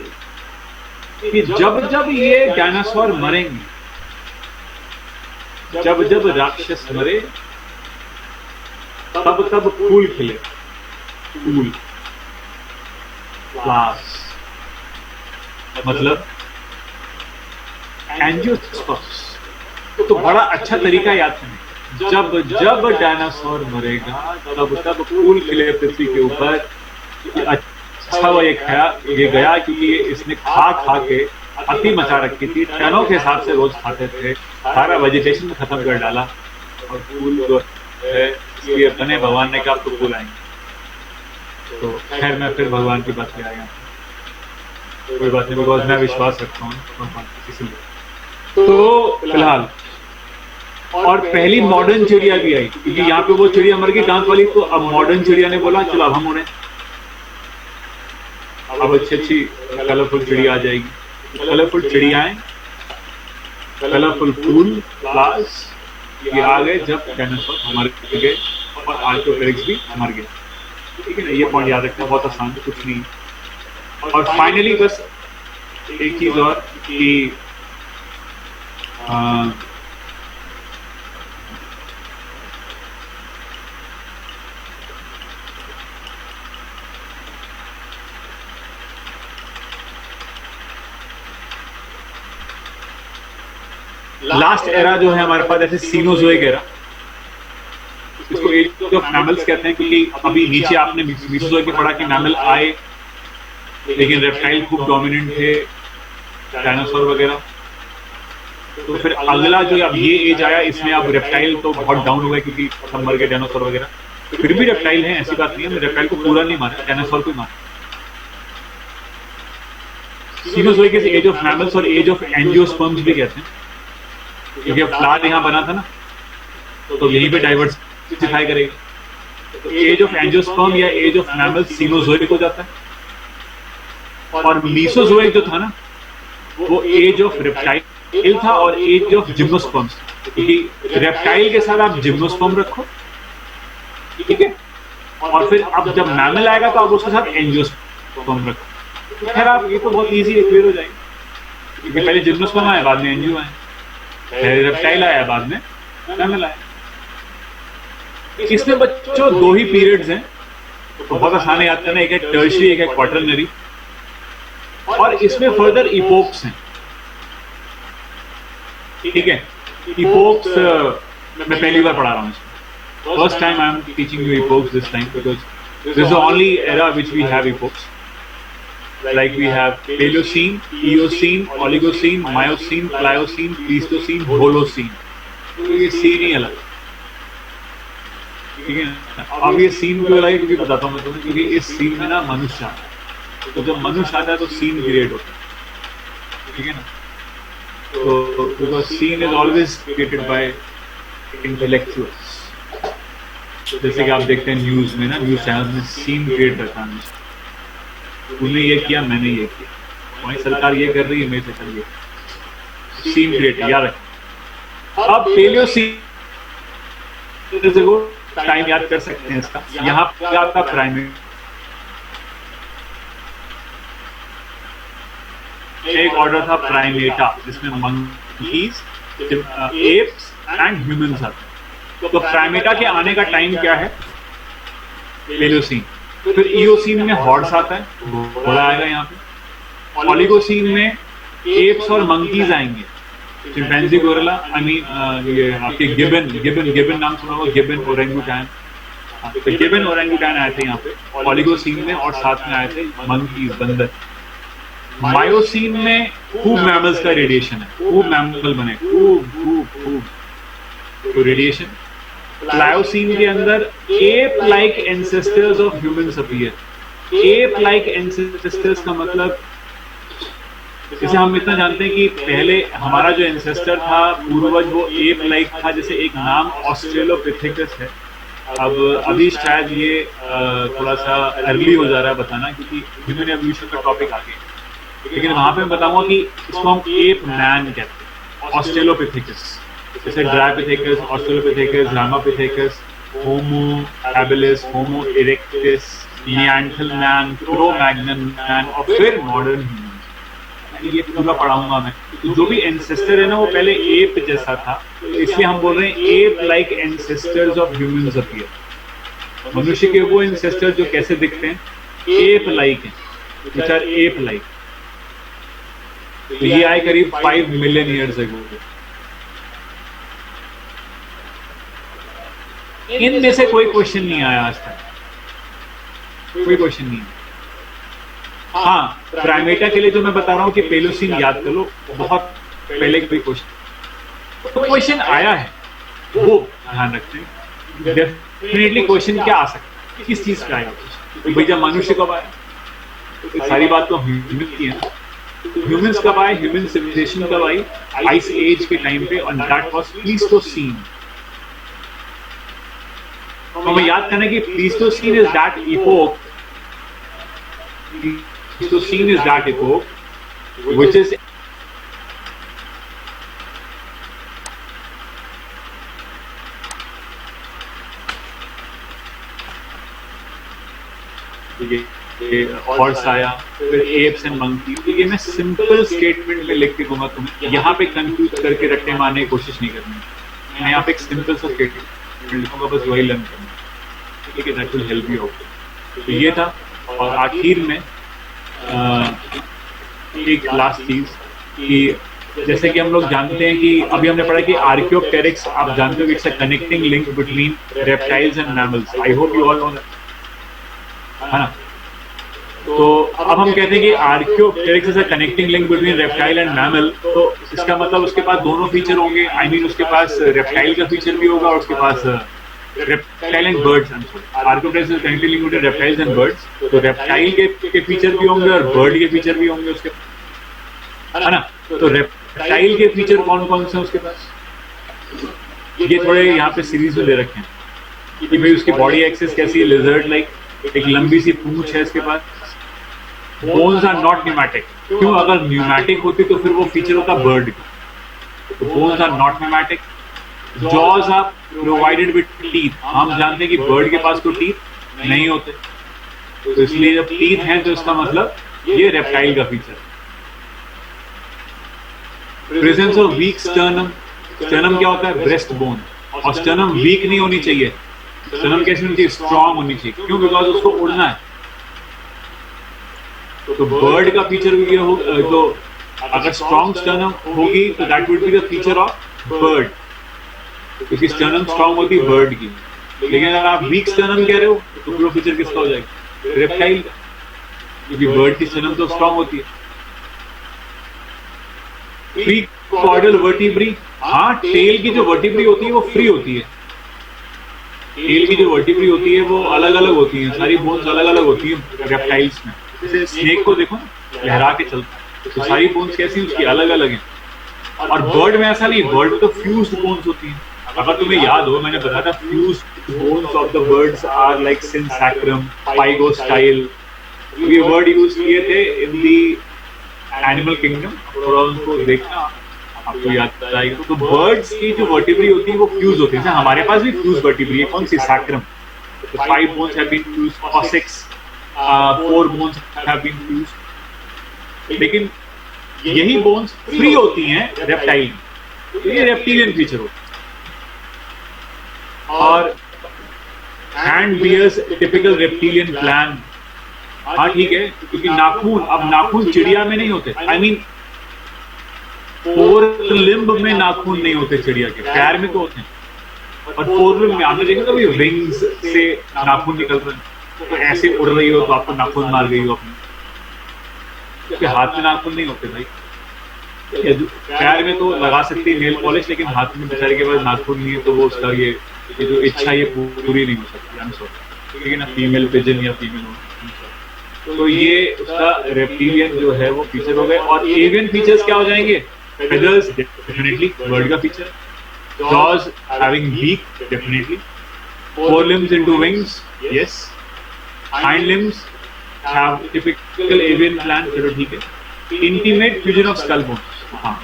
कि जब जब ये डायनासोर मरेंगे, जब जब राक्षस मरे, तब तब फूल खिले, फूल, फ्लावर्स, मतलब एंजियोस्पर्म्स। तो बड़ा अच्छा तरीका याद करें, जब जब डायनासोर मरेगा तब तब फूल खिले पृथ्वी के ऊपर। अच्छा वो ये गया क्योंकि इसने खा खा के अति मचा रखी थी, टनों के हिसाब से रोज खाते थे, सारा वेजिटेशन खत्म कर डाला। और फूल जो है इसलिए बने भगवान ने कहा तो फूल आएंगे। तो खैर मैं फिर भगवान की बात ले आया, कोई बात नहीं, बिकॉज मैं विश्वास रखता हूँ इसलिए। तो फिलहाल और पहली मॉडर्न चिड़िया भी आई, क्योंकि यहाँ पे वो चिड़िया मर गई दांत वाली, तो अब मॉडर्न चिड़िया ने बोला चलो अब हम उड़े, अब अच्छी अच्छी कलरफुल चिड़िया आ जाएगी। कलरफुल चिड़ियाएं, कलरफुल फूल, फ्लावर्स, ये आ गए जब डायनासोर मर गए और आर्थ्रोपेरिक्स भी मर गया। ठीक है ना, ये पॉइंट याद रखना, बहुत आसान है, कुछ नहीं। और फाइनली बस एक चीज और कि लास्ट एरा जो है हमारे पास, जैसे सीनोजोइक एरा, इसको एज ऑफ मैमल्स कहते हैं, क्योंकि अभी नीचे आपने मीसोजोइक में पढ़ा कि मैमल आए, लेकिन रेप्टाइल खूब डोमिनेंट थे, डायनासोर वगैरह। तो फिर अगला जो अब ये एज आया, इसमें अब रेप्टाइल तो बहुत डाउन हो गए क्योंकि सब मर गए डायनासोर वगैरह। फिर भी रेप्टाइल है, ऐसी बात नहीं है, रेप्टाइल को पूरा नहीं माना, डायनासोर को ही माना। Cenozoic is age of mammals और एज ऑफ एंजियोस्पर्म्स भी कहते हैं, क्योंकि अब फ्लावर यहाँ बना था ना, तो यहीं पे डाइवर्सिफाई करेगा। तो एज ऑफ एंजियोस्पर्म या एज ऑफ मैमल्स सीनोजोइक हो जाता है। और मीसोजोइक जो था ना, वो एज ऑफ रेप्टाइल था और एज ऑफ जिम्नोस्पर्म्स, क्योंकि रेप्टाइल के साथ आप जिम्नोस्पर्म रखो, ठीक है, और फिर अब जब मैमल आएगा तो आप उसके साथ एंजियोस्पर्म रखो। खैर आप ये तो बहुत इजी है, क्लियर हो जाएगा, क्योंकि पहले जिम्नोस्पर्म आए, बाद में एंजियो आए, रेप्टाइल आया, बाद में मैमल आया। इसमें बच्चों दो ही पीरियड्स हैं, तो बहुत आसान है याद करना, एक है टर्शियरी, एक है क्वाटरनरी, और इसमें फर्दर इपोक्स हैं। ठीक है, इपोक्स मैं पहली बार पढ़ा रहा हूँ, first time I am teaching you epochs this time, because this is the only era which we have epochs. Like we have Paleocene, Eocene, Oligocene, Miocene, Pliocene, Pleistocene, Holocene। तो ये सीन ही अलग, ठीक है। अब ये सीन क्यों अलग क्योंकि बताता हूँ मैं तुम्हें, क्योंकि इस सीन में ना मनुष्य आता है, तो जब मनुष्य आता है तो सीन क्रिएट होता है, ठीक है ना। तो because scene is always created by intellectuals, जैसे कि आप देखते हैं न्यूज में ना, न्यूज चैनल में सीन क्रिएट करता है, तूने ये किया, मैंने ये किया, वही सरकार ये कर रही है, मेरी सरकार ये, सीन क्रिएट, याद रखें। अब पेलियोसीन टाइम याद कर सकते हैं इसका, यहाँ पे आपका प्राइमेट, एक ऑर्डर था प्राइमेटा, जिसमें मंकीज, एप्स एंड ह्यूमंस आते हैं। तो प्राइमेटा के आने का टाइम क्या है, पेलियोसीन। फिर इयोसीन में हॉर्स आता है, घोड़ा आएगा यहाँ पे। ओलिगोसीन में एप्स और मंकीज आएंगे, चिंपैंजी, गोरिल्ला, आई मीन ये आपके गिबन नाम सुना होगा, गिबन ओरेंगुटैन। तो गिबन ओरेंगुटैन आए थे यहाँ पे ओलिगोसीन में, और साथ में आए थे मंकीज, बंदर। मायोसीन में खूब मैमल्स का रेडिएशन है, खूब मैमल बने, खूब तो रेडिएशन। प्लायोसीन के अंदर ape like ancestors of humans appear. Ape like ancestors का मतलब, जैसे हम इतना जानते हैं कि पहले हमारा जो एंसेस्टर था, पूर्वज, वो एप लाइक था, जैसे एक नाम ऑस्ट्रेलोपिथेकस है। अब अभी शायद ये थोड़ा सा अर्ली हो जा रहा है बताना, क्योंकि ह्यूमन एवोल्यूशन का टॉपिक आ गया, लेकिन वहां पे मैं बताऊंगा कि इसको हम एप मैन कहते हैं, ऑस्ट्रेलोपिथेकस, जैसे Dryopithecus, Australopithecus, Ramapithecus, Homo habilis, Homo erectus, Neanderthal man, Cro Magnon man और फिर मॉडर्न ह्यूमन। ये पूरा पढ़ाऊंगा मैं। तो जो भी एंसेस्टर है ना वो पहले एप जैसा था, तो इसलिए हम बोल रहे हैं ape like ancestors of humans appear. मनुष्य के वो एंसेस्टर जो कैसे दिखते हैं, एप लाइक हैं, which are ape like। तो ये आए करीब 5 मिलियन ईयर्स अगो। इनमें से कोई क्वेश्चन नहीं आया आज तक, कोई क्वेश्चन नहीं। हाँ, प्राइमेटा के लिए जो मैं बता रहा हूं कि पेलोसिन याद कर लो, बहुत पहले कोई क्वेश्चन तो क्वेश्चन आया है, वो ध्यान रखते हैं। डेफिनेटली क्वेश्चन क्या आ सकता है, किस चीज का आएगा, भाई जब मनुष्य कब आया, सारी बात तो ह्यूमन की है। ह्यूमंस कब आए, ह्यूमन सिविलाइजेशन कब आई, आइस एज के टाइम पे, और दैट वाज प्लीस्टोसीन। तो हमें याद करना कि Pleistocene is that epoch, Pleistocene is that epoch which is horse आया, फिर एप्स एंड मंकी। तो ये मैं सिंपल स्टेटमेंट में लिख के दूंगा तुम्हें, यहाँ पे कंफ्यूज करके रट्टे मारने की कोशिश नहीं करनी। मैं यहाँ पे एक सिंपल सा स्टेटमेंट लिखूंगा, बस वही लर्न करना, ठीक है, that will help you out. तो ये था। और आखिर में एक लास्ट चीज कि जैसे कि हम लोग जानते हैं कि अभी हमने पढ़ा कि आर्कियोप्टेरिक्स, आप जानते हो, it's a connecting link between reptiles and mammals. I hope you all know that, है ना। तो अब हम कहते हैं कि Archaeopteryx is a connecting link between reptile and mammal. तो इसका मतलब उसके पास दोनों फीचर होंगे। आई मीन उसके पास रेप्टाइल का फीचर भी होगा और उसके पास reptile and birds. Archaeopteryx is connecting link between reptiles and birds. तो रेप्टाइल के फीचर भी होंगे और बर्ड के फीचर भी होंगे उसके, है ना। तो रेप्टाइल के फीचर कौन कौन से उसके पास, ये थोड़े यहाँ पे सीरीज में ले रखे हैं कि भाई उसकी बॉडी एक्सिस कैसी है, लिजर्ड लाइक, एक लंबी सी पूंछ है इसके पास। Bones are not pneumatic. क्यों? अगर न्यूमैटिक होती तो फिर वो फीचर होता बर्ड का। तो bones are not pneumatic. Jaws are provided with teeth. हम जानते हैं कि बर्ड के पास तो टीथ नहीं होते, तो इसलिए जब टीथ हैं तो इसका मतलब ये रेप्टाइल का feature. Presence of weak sternum. Sternum क्या होता है? Breast bone. और स्टर्नम वीक नहीं होनी चाहिए, स्टर्नम कैसी होनी चाहिए? स्ट्रांग होनी चाहिए। क्यों? बिकॉज उसको उड़ना है। तो बर्ड का फीचर भी हो, तो अगर स्ट्रांग स्टर्नम होगी तो that would be the feature of bird, क्योंकि स्टर्नम स्ट्रांग होती है बर्ड की। लेकिन अगर आप वीक स्टर्नम कह रहे हो तो फिर फीचर किसका हो जाएगा? रेप्टाइल का, क्योंकि बर्ड की स्टर्नम तो स्ट्रांग होती है। Free caudal vertebrae. हाँ, टेल की जो वर्टिब्री होती है वो फ्री होती है। टेल की जो वर्टिब्री होती है वो अलग अलग होती है, सारी बोन्स अलग अलग होती है रेप्टाइल्स में। जैसे स्नेक को देखो ना, लहरा के चलता है, तो सारी बोन्स कैसी उसकी अलग अलग हैं। और बर्ड में ऐसा नहीं, बर्ड में तो फ्यूज्ड बोन्स होती हैं। अगर तुम्हें याद हो, मैंने बताया था fused bones of the birds are like synsacrum, pygostyle. ये वर्ड यूज किए थे इन दी एनिमल किंगडम, थोड़ा उनको देखना आपको याद आएगा। तो बर्ड्स की जो वर्टिब्री होती है वो फ्यूज होती है। हमारे पास भी फ्यूज वर्टिब्री है, कौन सी? Sacrum. 5 bones have been fused, or 6, 4 bones have been fused। लेकिन यही बोन्स फ्री होती हैं रेप्टाइल में, तो ये रेप्टिलियन फीचर होता है। और hand bears typical reptilian plan. हाँ ठीक है, क्योंकि नाखून, अब नाखून चिड़िया में नहीं होते। आई मीन फोर लिम्ब में नाखून नहीं होते चिड़िया के, पैर में तो होते हैं। और फोर लिम्ब में आपने देखा कभी विंग्स से नाखून निकल रहे हैं, तो ऐसे उड़ रही हो तो आपको नाखून मार गई हो अपने, क्योंकि हाथ में नाखून नहीं होते भाई। पैर में तो लगा सकती है नेल पॉलिश, लेकिन हाथ में बेचारे के पास नाखून नहीं है, तो वो उसका ये जो इच्छा ये पूरी नहीं हो सकती। आई एम सॉरी, ठीक है ना, फीमेल पिजन या फीमेल हो। तो ये उसका रेप्टिलियन जो है वो फीचर हो गए। और एवियन फीचर्स क्या हो जाएंगे? feathers, definitely, bird का feature. Jaws having beak, definitely. Forelimbs into wings, yes. Hind limbs have typical avian plan, चलो ठीक है. Intimate fusion of skull bones. हाँ,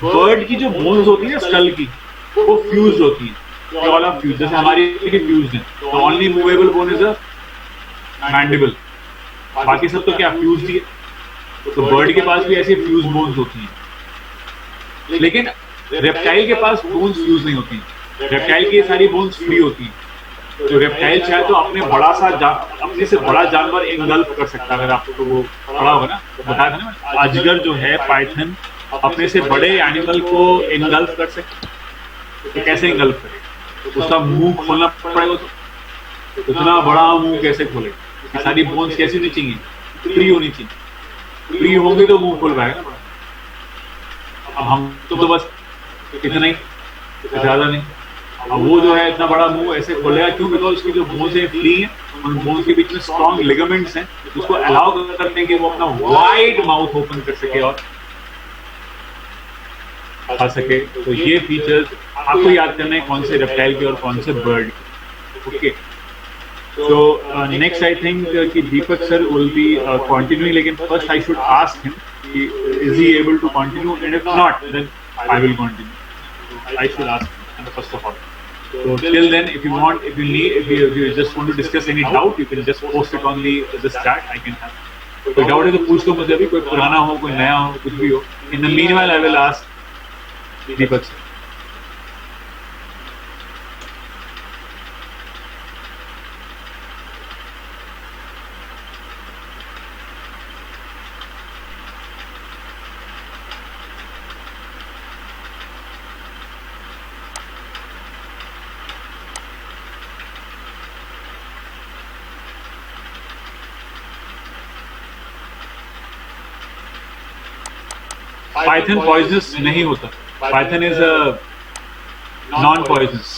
बर्ड की जो बोन्स होती है स्कल की, वो फ्यूज होती है, ऑल आर फ्यूज, जैसे हमारी फ्यूज है। तो only movable bone is a mandible, बाकी सब तो क्या फ्यूज ही है। तो बर्ड के पास भी ऐसी फ्यूज बोन्स होती हैं, लेकिन रेप्टाइल के पास बोन्स फ्यूज नहीं होती। रेप्टाइल की सारी बोन्स फ्री होती हैं। तो रेप्टाइल चाहे तो अपने से बड़ा जानवर एंगल्फ कर सकता है। अगर आपको वो पढ़ा होगा ना, तो बताया था ना, अजगर जो है, पाइथन अपने से बड़े एनिमल को एंगल्फ कर सकते। तो कैसे एंगल्फ करे? उसका मुंह खोलना पड़ेगा। तो इतना बड़ा मुंह कैसे खोलेगा? सारी बोन्स कैसी होनी चाहिए? फ्री होनी चाहिए। फ्री होंगी तो मुंह खोल पाएगा ना। अब हम तो बस इतना ही, ज्यादा नहीं। अब वो जो है इतना बड़ा मुंह ऐसे खोलेगा क्यों? बिकॉज उसकी जो बोन्स है फ्री है, उन बोन्स के बीच में स्ट्रॉन्ग लिगामेंट्स हैं, उसको अलाउ करते हैं कि वो अपना वाइड माउथ ओपन कर सके और खा सके। तो ये फीचर्स आपको याद करना है, कौन से रेप्टाइल के और कौन से बर्ड के। Okay, so next I think कि दीपक सर will be continuing, लेकिन first I should ask him is he able to continue, and if not then I will continue. I should ask him first of all. So till then, if you want, if you just want to discuss any doubt, you can just post it on the chat. I can have कोई डाउट है तो पूछ लो मुझे, अभी कोई पुराना हो, कोई नया हो, कुछ भी हो। In the meanwhile I will ask Deepak sir. Python poisonous नहीं होता। Python is non poisonous.